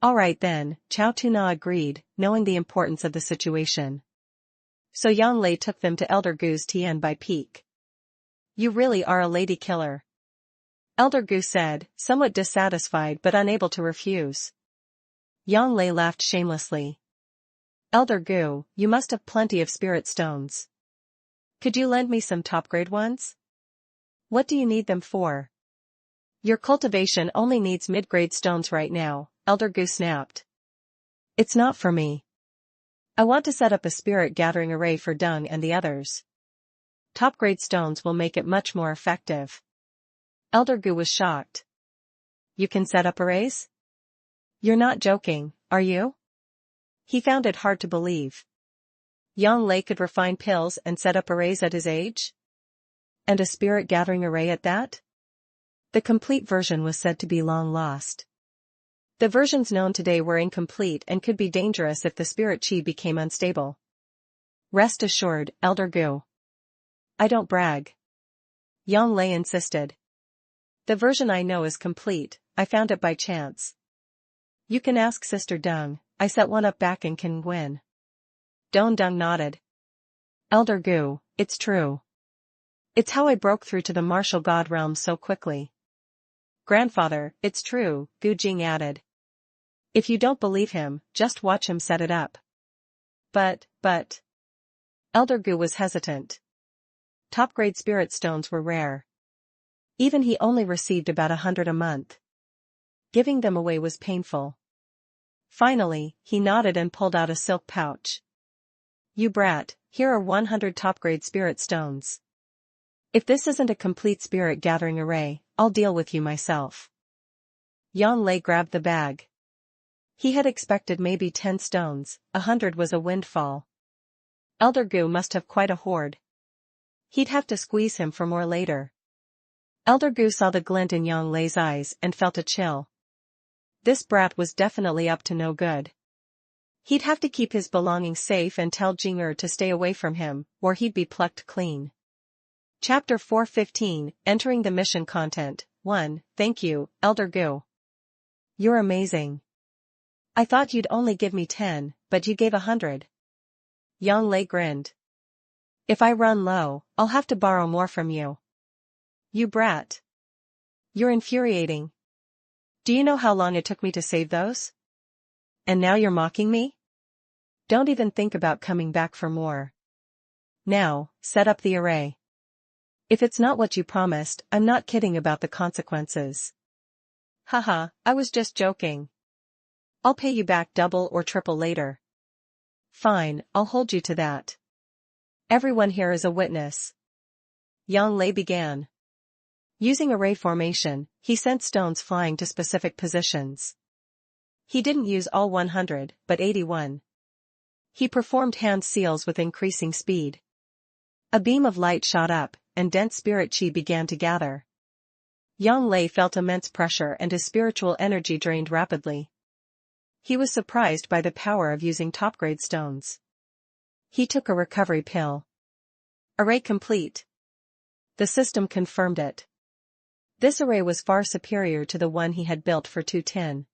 All right then, Chao Tu-na agreed, knowing the importance of the situation. So Yang Lei took them to Elder Gu's Tian Bai Peak. You really are a lady killer. Elder Gu said, somewhat dissatisfied but unable to refuse. Yang Lei laughed shamelessly. Elder Gu, you must have plenty of spirit stones. Could you lend me some top-grade ones? What do you need them for? Your cultivation only needs mid-grade stones right now, Elder Gu snapped. It's not for me. I want to set up a spirit gathering array for Dung and the others. Top-grade stones will make it much more effective. Elder Gu was shocked. You can set up arrays? You're not joking, are you? He found it hard to believe. Yang Lei could refine pills and set up arrays at his age? And a spirit gathering array at that? The complete version was said to be long lost. The versions known today were incomplete and could be dangerous if the spirit chi became unstable. Rest assured, Elder Gu. I don't brag. Yang Lei insisted. The version I know is complete, I found it by chance. You can ask Sister Dung, I set one up back in Kingwin. Don Dung nodded. Elder Gu, it's true. It's how I broke through to the martial god realm so quickly. Grandfather, it's true, Gu Jing added. If you don't believe him, just watch him set it up. But. Elder Gu was hesitant. Top-grade spirit stones were rare. Even he only received about 100 a month. Giving them away was painful. Finally, he nodded and pulled out a silk pouch. You brat, here are 100 top-grade spirit stones. If this isn't a complete spirit gathering array, I'll deal with you myself. Yang Lei grabbed the bag. He had expected maybe 10 stones, 100 was a windfall. Elder Gu must have quite a hoard. He'd have to squeeze him for more later. Elder Gu saw the glint in Yang Lei's eyes and felt a chill. This brat was definitely up to no good. He'd have to keep his belongings safe and tell Jing'er to stay away from him, or he'd be plucked clean. Chapter 415, Entering the Mission Content, 1, Thank you, Elder Gu. You're amazing. I thought you'd only give me 10, but you gave 100. Yang Lei grinned. If I run low, I'll have to borrow more from you. You brat. You're infuriating. Do you know how long it took me to save those? And now you're mocking me? Don't even think about coming back for more. Now, set up the array. If it's not what you promised, I'm not kidding about the consequences. Haha, I was just joking. I'll pay you back double or triple later. Fine, I'll hold you to that. Everyone here is a witness. Yang Lei began. Using array formation, he sent stones flying to specific positions. He didn't use all 100, but 81. He performed hand seals with increasing speed. A beam of light shot up, and dense spirit chi began to gather. Yang Lei felt immense pressure and his spiritual energy drained rapidly. He was surprised by the power of using top-grade stones. He took a recovery pill. Array complete. The system confirmed it. This array was far superior to the one he had built for 210.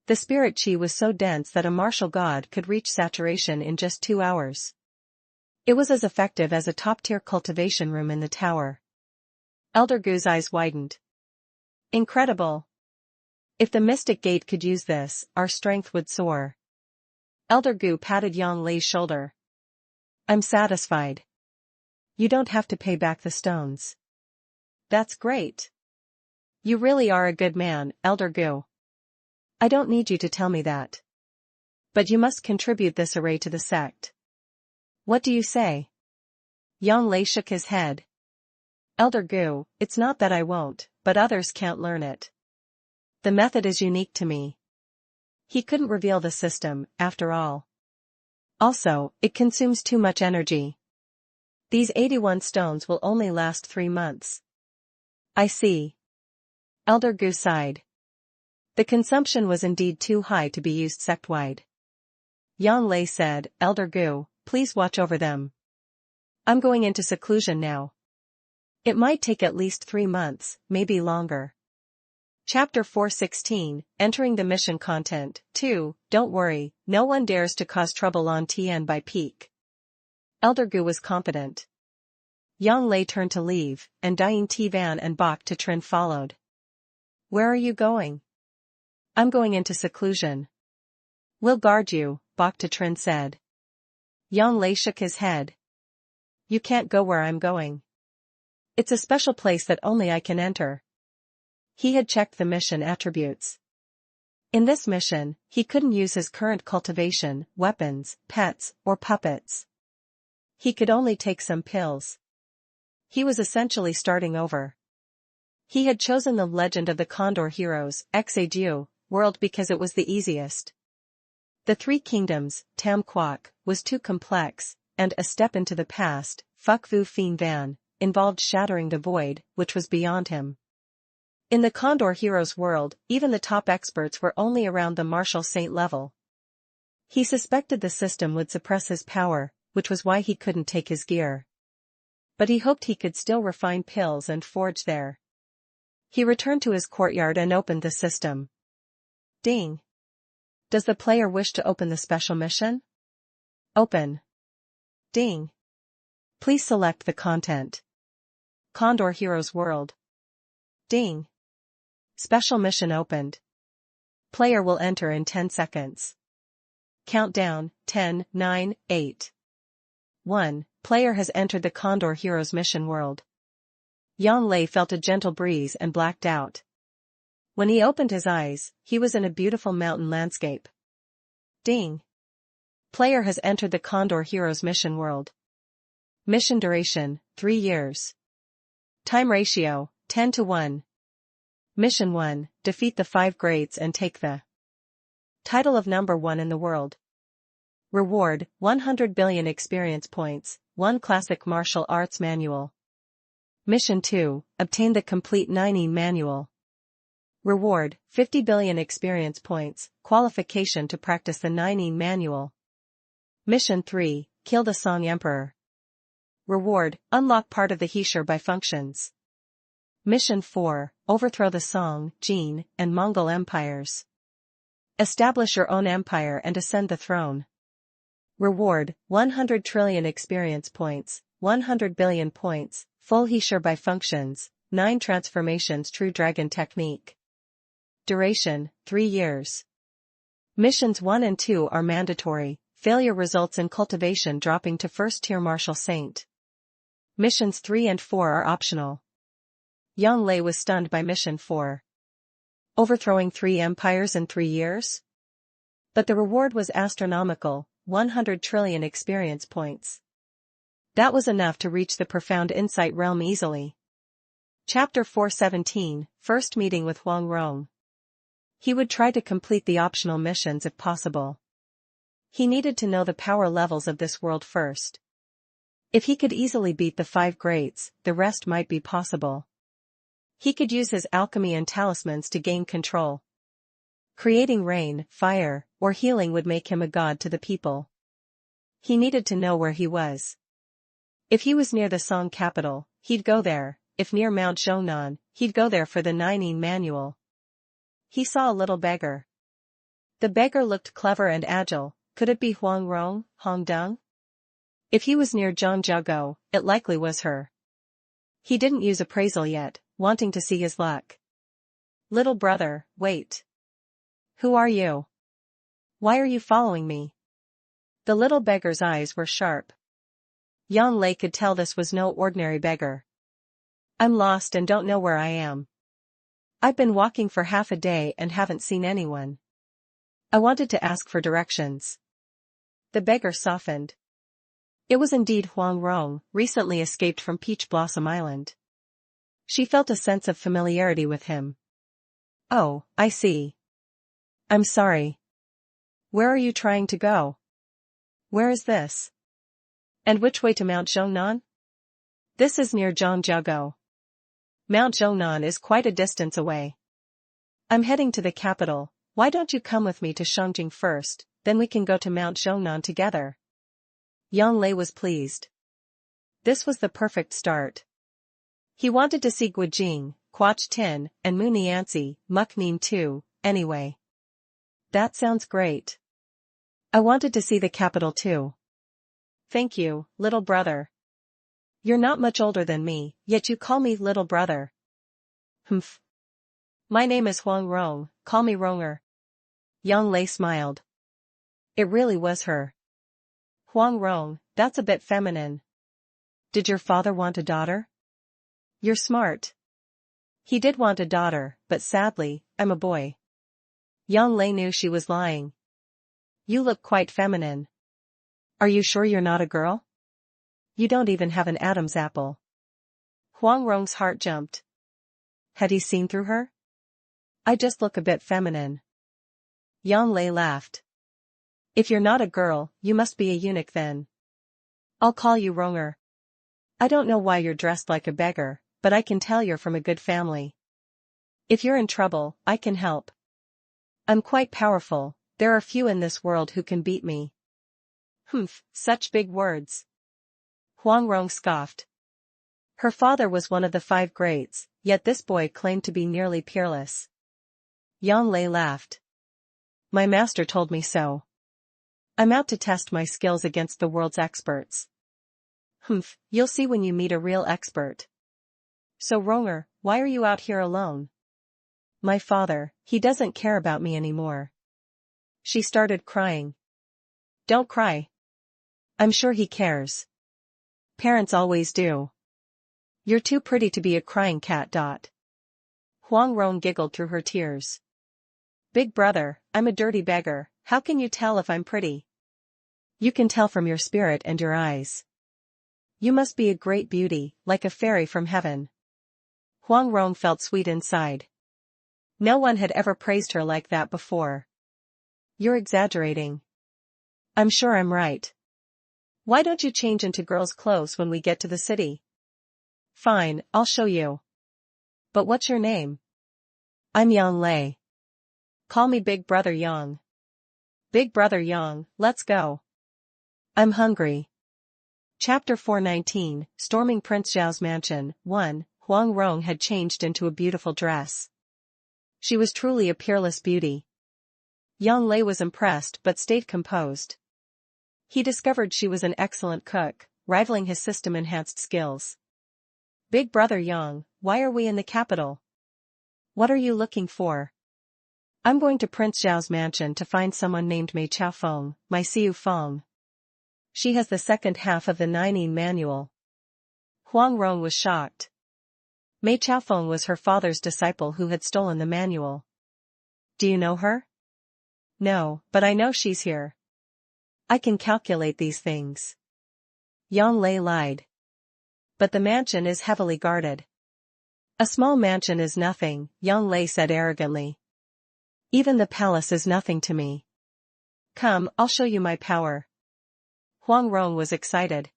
The spirit chi was so dense that a martial god could reach saturation in just 2 hours. It was as effective as a top-tier cultivation room in the tower. Elder Gu's eyes widened. Incredible. If the Mystic Gate could use this, our strength would soar. Elder Gu patted Yang Lei's shoulder. I'm satisfied. You don't have to pay back the stones. That's great. You really are a good man, Elder Gu. I don't need you to tell me that. But you must contribute this array to the sect. What do you say? Yang Lei shook his head. Elder Gu, it's not that I won't, but others can't learn it. The method is unique to me. He couldn't reveal the system, after all. Also, it consumes too much energy. These 81 stones will only last 3 months. I see. Elder Gu sighed. The consumption was indeed too high to be used sect-wide. Yang Lei said, Elder Gu, please watch over them. I'm going into seclusion now. It might take at least 3 months, maybe longer. Chapter 416, Entering the Mission Content, 2, Don't worry, no one dares to cause trouble on Tian by peak. Elder Gu was confident. Yang Lei turned to leave, and Dying T-Van and Bok to Trin followed. Where are you going? I'm going into seclusion. We'll guard you, Bok to Trin said. Yang Lei shook his head. You can't go where I'm going. It's a special place that only I can enter. He had checked the mission attributes. In this mission, he couldn't use his current cultivation, weapons, pets, or puppets. He could only take some pills. He was essentially starting over. He had chosen the Legend of the Condor Heroes, Xaju, world because it was the easiest. The Three Kingdoms, Tam Quoc, was too complex, and A Step into the Past, Phuc Vu Phin Van, involved shattering the void, which was beyond him. In the Condor Heroes world, even the top experts were only around the Martial Saint level. He suspected the system would suppress his power, which was why he couldn't take his gear. But he hoped he could still refine pills and forge there. He returned to his courtyard and opened the system. Ding. Does the player wish to open the special mission? Open. Ding. Please select the content. Condor Heroes World. Ding. Special mission opened. Player will enter in 10 seconds. Countdown, 10, 9, 8. 1. Player has entered the Condor Heroes mission world. Yang Lei felt a gentle breeze and blacked out. When he opened his eyes, he was in a beautiful mountain landscape. Ding. Player has entered the Condor Heroes mission world. Mission duration, 3 years. Time ratio, 10 to 1. Mission 1, defeat the 5 greats and take the title of number 1 in the world. Reward, 100 billion experience points, 1 classic martial arts manual. Mission 2, obtain the complete 9E manual. Reward, 50 billion experience points, qualification to practice the 9E manual. Mission 3, kill the Song Emperor. Reward, unlock part of the He by functions. Mission 4, overthrow the Song, Jin, and Mongol empires. Establish your own empire and ascend the throne. Reward, 100 trillion experience points, 100 billion points, full He by functions, 9 transformations true dragon technique. Duration, 3 years. Missions 1 and 2 are mandatory, failure results in cultivation dropping to first-tier martial saint. Missions 3 and 4 are optional. Yang Lei was stunned by Mission 4. Overthrowing 3 empires in 3 years? But the reward was astronomical, 100 trillion experience points. That was enough to reach the profound insight realm easily. Chapter 417, First Meeting with Huang Rong. He would try to complete the optional missions if possible. He needed to know the power levels of this world first. If he could easily beat the 5 greats, the rest might be possible. He could use his alchemy and talismans to gain control. Creating rain, fire, or healing would make him a god to the people. He needed to know where he was. If he was near the Song capital, he'd go there. If near Mount Zhongnan, he'd go there for the 9E manual. He saw a little beggar. The beggar looked clever and agile. Could it be Huang Rong, Hong Dong? If he was near Zhangjiago, it likely was her. He didn't use appraisal yet, wanting to see his luck. Little brother, wait. Who are you? Why are you following me? The little beggar's eyes were sharp. Yang Lei could tell this was no ordinary beggar. I'm lost and don't know where I am. I've been walking for half a day and haven't seen anyone. I wanted to ask for directions. The beggar softened. It was indeed Huang Rong, recently escaped from Peach Blossom Island. She felt a sense of familiarity with him. Oh, I see. I'm sorry. Where are you trying to go? Where is this? And which way to Mount Zhongnan? This is near Zhangjiago. Mount Zhongnan is quite a distance away. I'm heading to the capital. Why don't you come with me to Shangjing first, then we can go to Mount Zhongnan together. Yang Lei was pleased. This was the perfect start. He wanted to see Guijing, Quach Tin, and Mu Nianzi, Muk Nim too, anyway. That sounds great. I wanted to see the capital too. Thank you, little brother. You're not much older than me, yet you call me little brother. Humph. My name is Huang Rong, call me Ronger. Yang Lei smiled. It really was her. Huang Rong, that's a bit feminine. Did your father want a daughter? You're smart. He did want a daughter, but sadly, I'm a boy. Yang Lei knew she was lying. You look quite feminine. Are you sure you're not a girl? You don't even have an Adam's apple. Huang Rong's heart jumped. Had he seen through her? I just look a bit feminine. Yang Lei laughed. If you're not a girl, you must be a eunuch then. I'll call you Ronger. I don't know why you're dressed like a beggar, but I can tell you're from a good family. If you're in trouble, I can help. I'm quite powerful, there are few in this world who can beat me. Humph, such big words. Huang Rong scoffed. Her father was one of the 5 greats, yet this boy claimed to be nearly peerless. Yang Lei laughed. My master told me so. I'm out to test my skills against the world's experts. Humph, you'll see when you meet a real expert. So Ronger, why are you out here alone? My father, he doesn't care about me anymore. She started crying. Don't cry. I'm sure he cares. Parents always do. You're too pretty to be a crying cat. Huang Rong giggled through her tears. Big brother, I'm a dirty beggar, how can you tell if I'm pretty? You can tell from your spirit and your eyes. You must be a great beauty, like a fairy from heaven. Huang Rong felt sweet inside. No one had ever praised her like that before. You're exaggerating. I'm sure I'm right. Why don't you change into girls' clothes when we get to the city? Fine, I'll show you. But what's your name? I'm Yang Lei. Call me Big Brother Yang. Big Brother Yang, let's go. I'm hungry. Chapter 419, Storming Prince Zhao's Mansion. 1. Huang Rong had changed into a beautiful dress. She was truly a peerless beauty. Yang Lei was impressed but stayed composed. He discovered she was an excellent cook, rivaling his system-enhanced skills. Big Brother Yang, why are we in the capital? What are you looking for? I'm going to Prince Zhao's mansion to find someone named Mei Chaofeng, my Xiu Feng. She has the second half of the Nining manual. Huang Rong was shocked. Mei Chaofeng was her father's disciple who had stolen the manual. Do you know her? No, but I know she's here. I can calculate these things. Yang Lei lied. But the mansion is heavily guarded. A small mansion is nothing, Yang Lei said arrogantly. Even the palace is nothing to me. Come, I'll show you my power. Huang Rong was excited.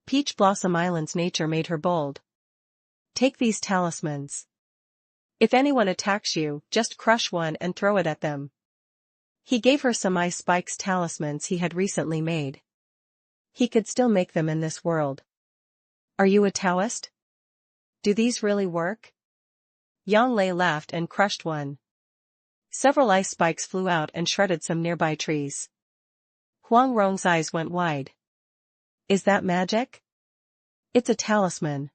Peach Blossom Island's nature made her bold. Take these talismans. If anyone attacks you, just crush one and throw it at them. He gave her some ice spikes talismans he had recently made. He could still make them in this world. Are you a Taoist? Do these really work? Yang Lei laughed and crushed one. Several ice spikes flew out and shredded some nearby trees. Huang Rong's eyes went wide. Is that magic? It's a talisman.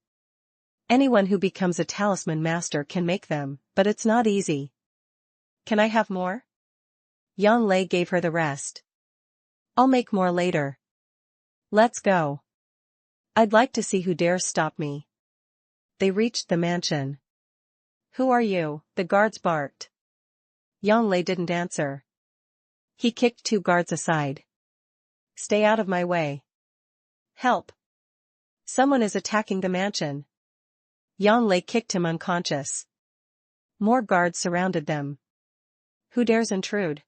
Anyone who becomes a talisman master can make them, but it's not easy. Can I have more? Yang Lei gave her the rest. I'll make more later. Let's go. I'd like to see who dares stop me. They reached the mansion. Who are you? The guards barked. Yang Lei didn't answer. He kicked 2 guards aside. Stay out of my way. Help. Someone is attacking the mansion. Yang Lei kicked him unconscious. More guards surrounded them. Who dares intrude?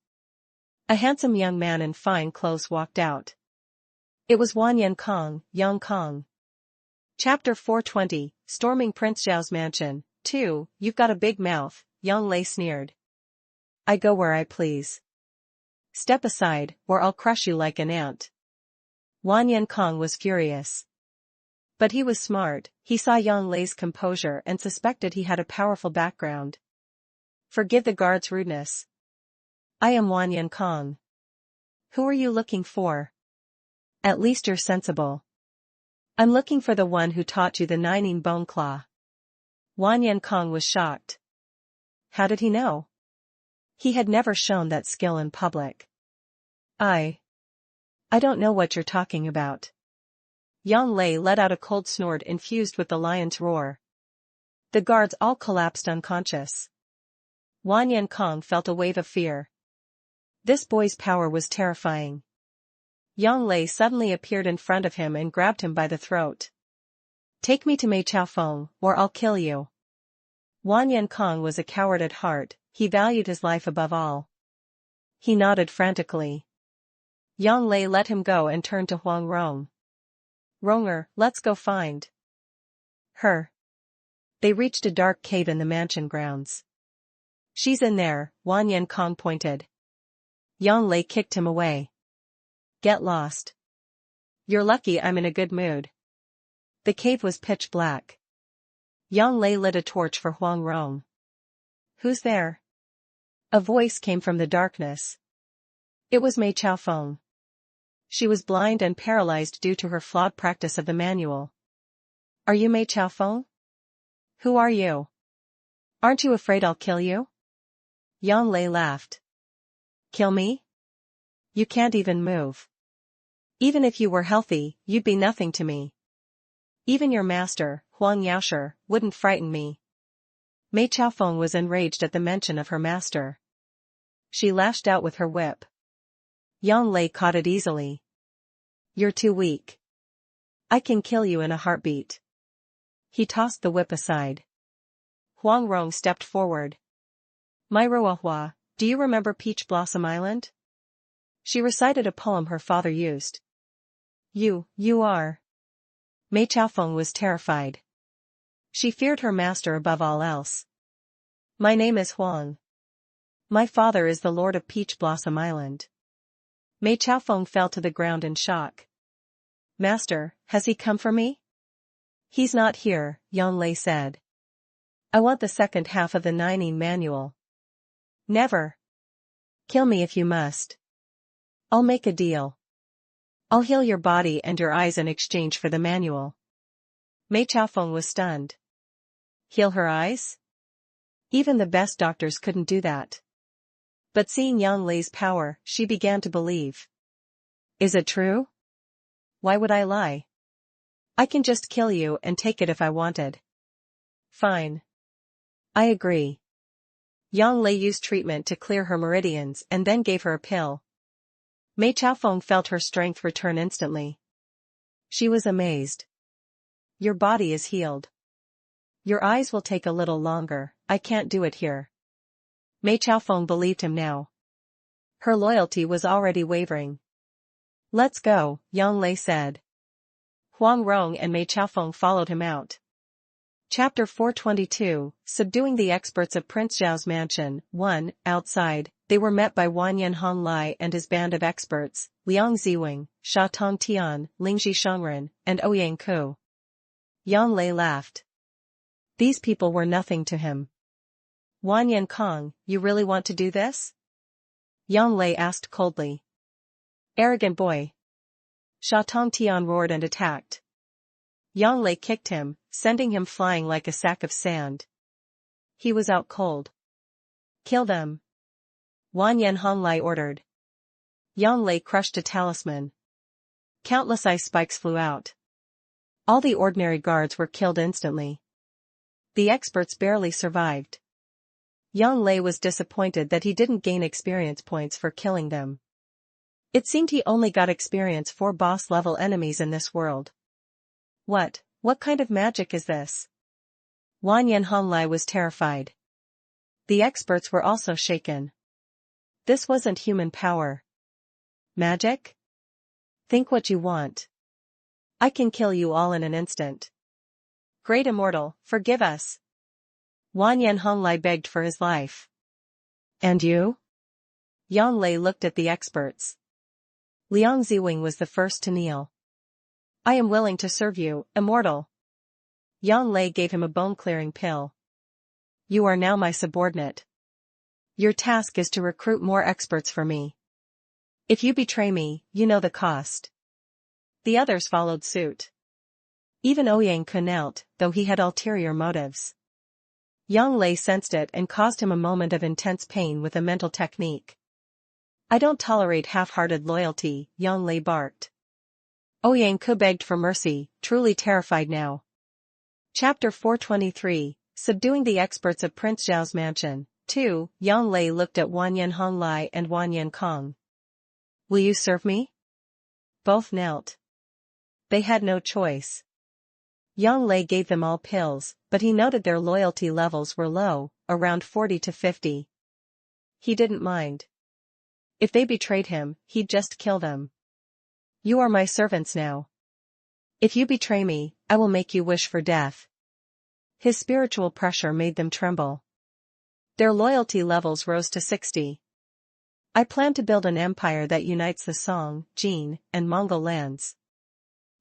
A handsome young man in fine clothes walked out. It was Yang Kong. Chapter 420, Storming Prince Zhao's Mansion. 2. You've got a big mouth, Yang Lei sneered. I go where I please. Step aside, or I'll crush you like an ant. Yang Kong was furious. But he was smart, he saw Yang Lei's composure and suspected he had a powerful background. Forgive the guard's rudeness. I am Yang Kong. Who are you looking for? At least you're sensible. I'm looking for the one who taught you the Nining bone claw. Yang Kong was shocked. How did he know? He had never shown that skill in public. I don't know what you're talking about. Yang Lei let out a cold snort infused with the lion's roar. The guards all collapsed unconscious. Yang Kong felt a wave of fear. This boy's power was terrifying. Yang Lei suddenly appeared in front of him and grabbed him by the throat. Take me to Mei Chaofeng, or I'll kill you. Yang Kong was a coward at heart, he valued his life above all. He nodded frantically. Yang Lei let him go and turned to Huang Rong. Ronger, let's go find her. They reached a dark cave in the mansion grounds. She's in there, Yang Kong pointed. Yang Lei kicked him away. Get lost. You're lucky I'm in a good mood. The cave was pitch black. Yang Lei lit a torch for Huang Rong. Who's there? A voice came from the darkness. It was Mei Chaofeng. She was blind and paralyzed due to her flawed practice of the manual. Are you Mei Chaofeng? Who are you? Aren't you afraid I'll kill you? Yang Lei laughed. Kill me? You can't even move. Even if you were healthy, you'd be nothing to me. Even your master, Huang Yaoshi, wouldn't frighten me. Mei Chaofeng was enraged at the mention of her master. She lashed out with her whip. Yang Lei caught it easily. You're too weak. I can kill you in a heartbeat. He tossed the whip aside. Huang Rong stepped forward. My Ruohua, do you remember Peach Blossom Island? She recited a poem her father used. You are. Mei Chaofeng was terrified. She feared her master above all else. My name is Huang. My father is the Lord of Peach Blossom Island. Mei Chaofeng fell to the ground in shock. Master, has he come for me? He's not here, Yang Lei said. I want the second half of the Nining manual. Never. Kill me if you must. I'll make a deal. I'll heal your body and your eyes in exchange for the manual. Mei Chaofeng was stunned. Heal her eyes? Even the best doctors couldn't do that. But seeing Yang Lei's power, she began to believe. Is it true? Why would I lie? I can just kill you and take it if I wanted. Fine. I agree. Yang Lei used treatment to clear her meridians and then gave her a pill. Mei Chaofeng felt her strength return instantly. She was amazed. Your body is healed. Your eyes will take a little longer, I can't do it here. Mei Chaofeng believed him now. Her loyalty was already wavering. Let's go, Yang Lei said. Huang Rong and Mei Chaofeng followed him out. Chapter 422, Subduing the Experts of Prince Zhao's Mansion. 1. Outside, they were met by Wanyan Honglai and his band of experts, Liang Ziwing, Sha Tong Tian, Lingji Shengren, and Ouyang Ku. Yang Lei laughed. These people were nothing to him. Wanyan Kong, you really want to do this? Yang Lei asked coldly. Arrogant boy. Sha Tong Tian roared and attacked. Yang Lei kicked him, sending him flying like a sack of sand. He was out cold. Kill them. Wanyan Honglai ordered. Yang Lei crushed a talisman. Countless ice spikes flew out. All the ordinary guards were killed instantly. The experts barely survived. Yang Lei was disappointed that he didn't gain experience points for killing them. It seemed he only got experience for boss-level enemies in this world. What kind of magic is this? Wanyan Honglai was terrified. The experts were also shaken. This wasn't human power. Magic? Think what you want. I can kill you all in an instant. Great Immortal, forgive us. Wanyan Honglai begged for his life. And you? Yang Lei looked at the experts. Liang Ziwing was the first to kneel. I am willing to serve you, Immortal. Yang Lei gave him a bone-clearing pill. You are now my subordinate. Your task is to recruit more experts for me. If you betray me, you know the cost. The others followed suit. Even Ouyang Ku knelt, though he had ulterior motives. Yang Lei sensed it and caused him a moment of intense pain with a mental technique. I don't tolerate half-hearted loyalty, Yang Lei barked. Ouyang Ku begged for mercy, truly terrified now. Chapter 423, Subduing the Experts of Prince Zhao's Mansion. 2. Yang Lei looked at Wanyan Honglai and Wanyan Kong. Will you serve me? Both knelt. They had no choice. Yang Lei gave them all pills, but he noted their loyalty levels were low, around 40 to 50. He didn't mind. If they betrayed him, he'd just kill them. You are my servants now. If you betray me, I will make you wish for death. His spiritual pressure made them tremble. Their loyalty levels rose to 60. I plan to build an empire that unites the Song, Jin, and Mongol lands.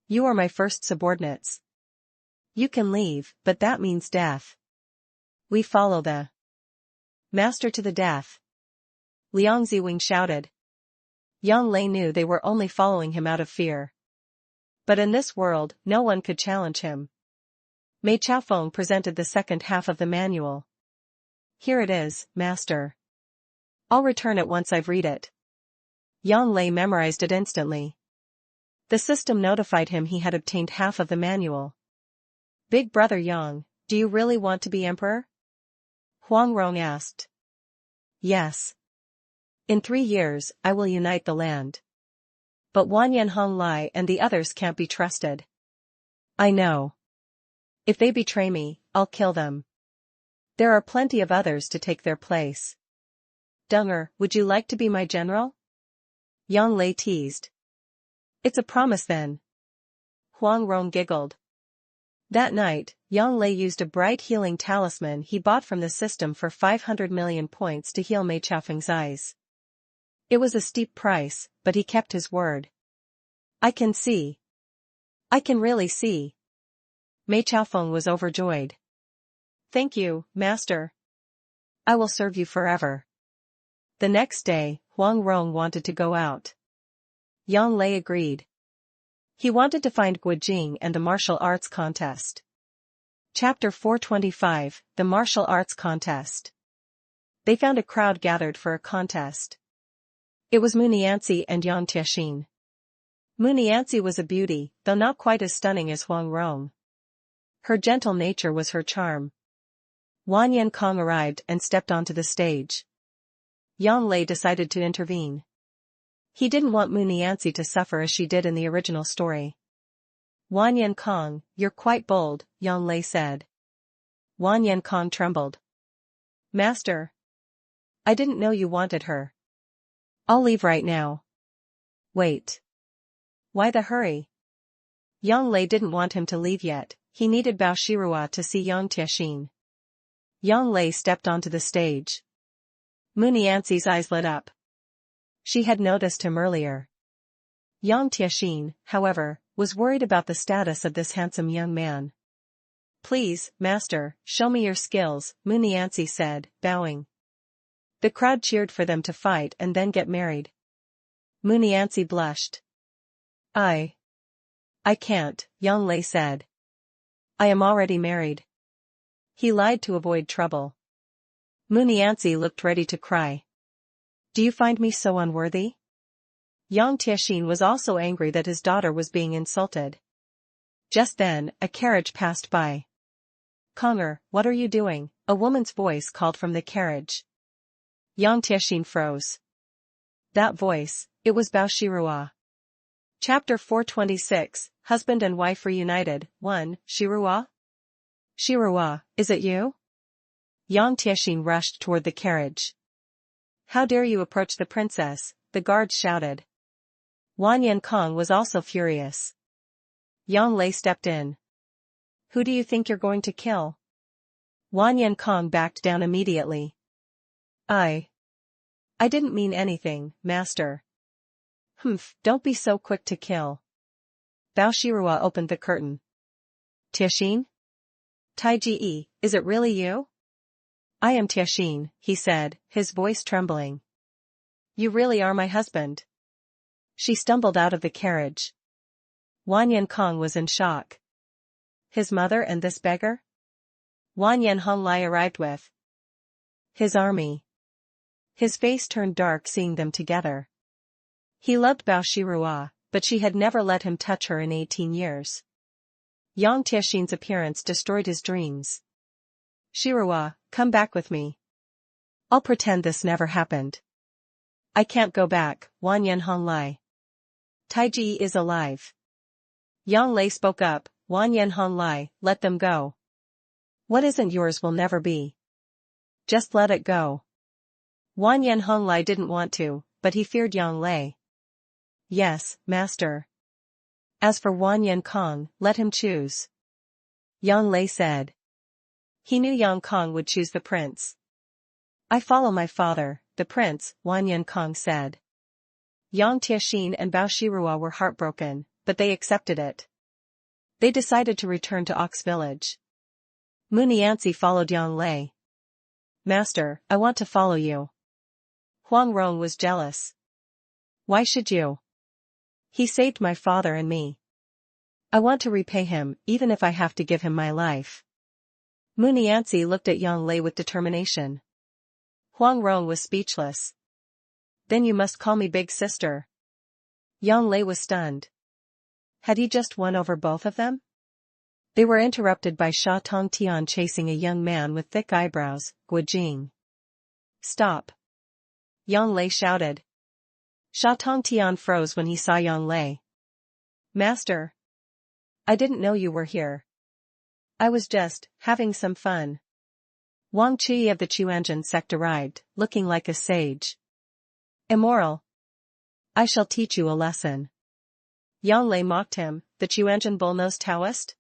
You are my first subordinates. You can leave, but that means death. We follow the master to the death. Liang Ziwing shouted. Yang Lei knew they were only following him out of fear. But in this world, no one could challenge him. Mei Chaofeng presented the second half of the manual. Here it is, Master. I'll return it once I've read it. Yang Lei memorized it instantly. The system notified him he had obtained half of the manual. Big Brother Yang, do you really want to be emperor? Huang Rong asked. Yes. In 3 years, I will unite the land. But Wanyan Honglai and the others can't be trusted. I know. If they betray me, I'll kill them. There are plenty of others to take their place. Dunger, would you like to be my general? Yang Lei teased. It's a promise then. Huang Rong giggled. That night, Yang Lei used a bright healing talisman he bought from the system for 500 million points to heal Mei Chaofeng's eyes. It was a steep price, but he kept his word. I can see. I can really see. Mei Chaofeng was overjoyed. Thank you, master. I will serve you forever. The next day, Huang Rong wanted to go out. Yang Lei agreed. He wanted to find Guo Jing and a martial arts contest. Chapter 425, The Martial Arts Contest. They found a crowd gathered for a contest. It was Munianzi and Yang Tiexin. Munianzi was a beauty, though not quite as stunning as Huang Rong. Her gentle nature was her charm. Wan Yankong arrived and stepped onto the stage. Yang Lei decided to intervene. He didn't want Munianzi to suffer as she did in the original story. Wan Yankong, you're quite bold, Yang Lei said. Wan Yankong trembled. Master. I didn't know you wanted her. I'll leave right now. Wait. Why the hurry? Yang Lei didn't want him to leave yet, he needed Bao Shirua to see Yang Tiexin. Yang Lei stepped onto the stage. Munianzi's eyes lit up. She had noticed him earlier. Yang Tiexin, however, was worried about the status of this handsome young man. Please, master, show me your skills, Munianzi said, bowing. The crowd cheered for them to fight and then get married. Munianzi blushed. I can't, Yang Lei said. I am already married. He lied to avoid trouble. Munianzi looked ready to cry. Do you find me so unworthy? Yang Tiexin was also angry that his daughter was being insulted. Just then, a carriage passed by. Conger, what are you doing? A woman's voice called from the carriage. Yang Tiexin froze. That voice, it was Bao Shirua. Chapter 426, Husband and Wife Reunited, 1, Shirua? Shirua, is it you? Yang Tiexin rushed toward the carriage. How dare you approach the princess, the guards shouted. Wan Yankong was also furious. Yang Lei stepped in. Who do you think you're going to kill? Wan Yankong backed down immediately. I didn't mean anything, master. Humph, don't be so quick to kill. Bao Shirua opened the curtain. Tiexin? Taiji, is it really you? I am Tiexin, he said, his voice trembling. You really are my husband. She stumbled out of the carriage. Wan Yankong was in shock. His mother and this beggar? Wan Yanhonglai arrived with his army. His face turned dark seeing them together. He loved Bao Shirua, but she had never let him touch her in 18 years. Yang Tiexin's appearance destroyed his dreams. Shirua, come back with me. I'll pretend this never happened. I can't go back, Wan Yanhonglai. Taiji is alive. Yang Lei spoke up, Wan Yanhonglai, let them go. What isn't yours will never be. Just let it go. Wan Yanhonglai didn't want to, but he feared Yang Lei. Yes, master. As for Wan Yankong, let him choose. Yang Lei said. He knew Yankong would choose the prince. I follow my father, the prince, Wan Yankong said. Yang Tiexin and Bao Shirua were heartbroken, but they accepted it. They decided to return to Ox Village. Munianzi followed Yang Lei. Master, I want to follow you. Huang Rong was jealous. Why should you? He saved my father and me. I want to repay him, even if I have to give him my life. Munianzi looked at Yang Lei with determination. Huang Rong was speechless. Then you must call me big sister. Yang Lei was stunned. Had he just won over both of them? They were interrupted by Sha Tongtian chasing a young man with thick eyebrows, Guo Jing. Stop! Yang Lei shouted. Sha Tongtian froze when he saw Yang Lei. Master! I didn't know you were here. I was just having some fun. Wang Qi of the Chuanjin sect arrived, looking like a sage. Immoral. I shall teach you a lesson. Yang Lei mocked him, the Chuanjin bull-nosed Taoist?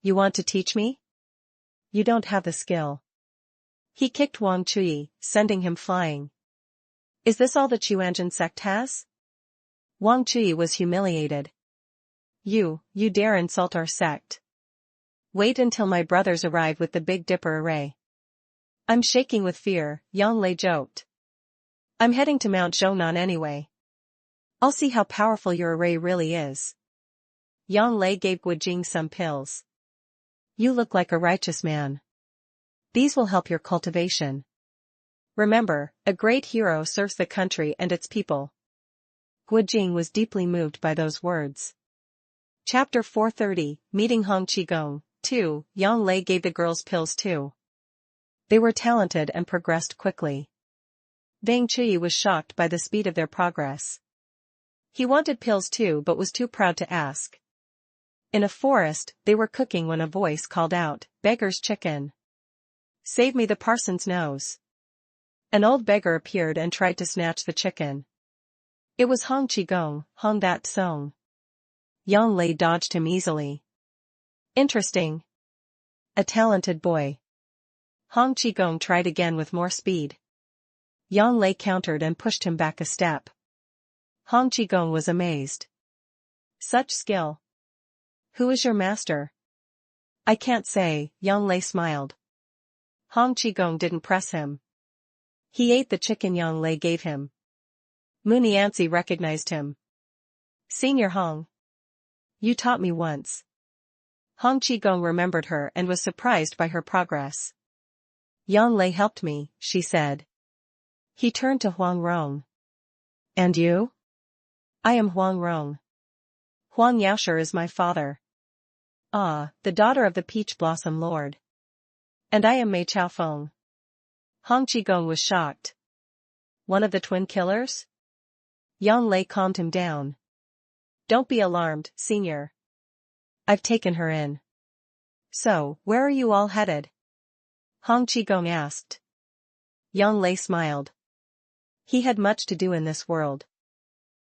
You want to teach me? You don't have the skill. He kicked Wang Qi, sending him flying. Is this all the Chuanjin sect has? Wang Qi was humiliated. You dare insult our sect. Wait until my brothers arrive with the Big Dipper array. I'm shaking with fear, Yang Lei joked. I'm heading to Mount Zhongnan anyway. I'll see how powerful your array really is. Yang Lei gave Guojing some pills. You look like a righteous man. These will help your cultivation. Remember, a great hero serves the country and its people. Guojing was deeply moved by those words. Chapter 430, Meeting Hong Qigong, 2, Yang Lei gave the girls pills too. They were talented and progressed quickly. Bang Chui was shocked by the speed of their progress. He wanted pills too but was too proud to ask. In a forest, they were cooking when a voice called out, "Beggar's chicken. Save me the parson's nose." An old beggar appeared and tried to snatch the chicken. It was Hong Qigong, Hong that song. Yang Lei dodged him easily. Interesting. A talented boy. Hong Qigong tried again with more speed. Yang Lei countered and pushed him back a step. Hong Qigong was amazed. Such skill. Who is your master? I can't say, Yang Lei smiled. Hong Qigong didn't press him. He ate the chicken Yang Lei gave him. Munianzi recognized him. Senior Hong. You taught me once. Hong Qigong remembered her and was surprised by her progress. Yang Lei helped me, she said. He turned to Huang Rong. And you? I am Huang Rong. Huang Yaosher is my father. Ah, the daughter of the Peach Blossom Lord. And I am Mei Chaofeng. Hong Qigong was shocked. One of the twin killers? Yang Lei calmed him down. Don't be alarmed, senior. I've taken her in. So, where are you all headed? Hong Qigong asked. Yang Lei smiled. He had much to do in this world.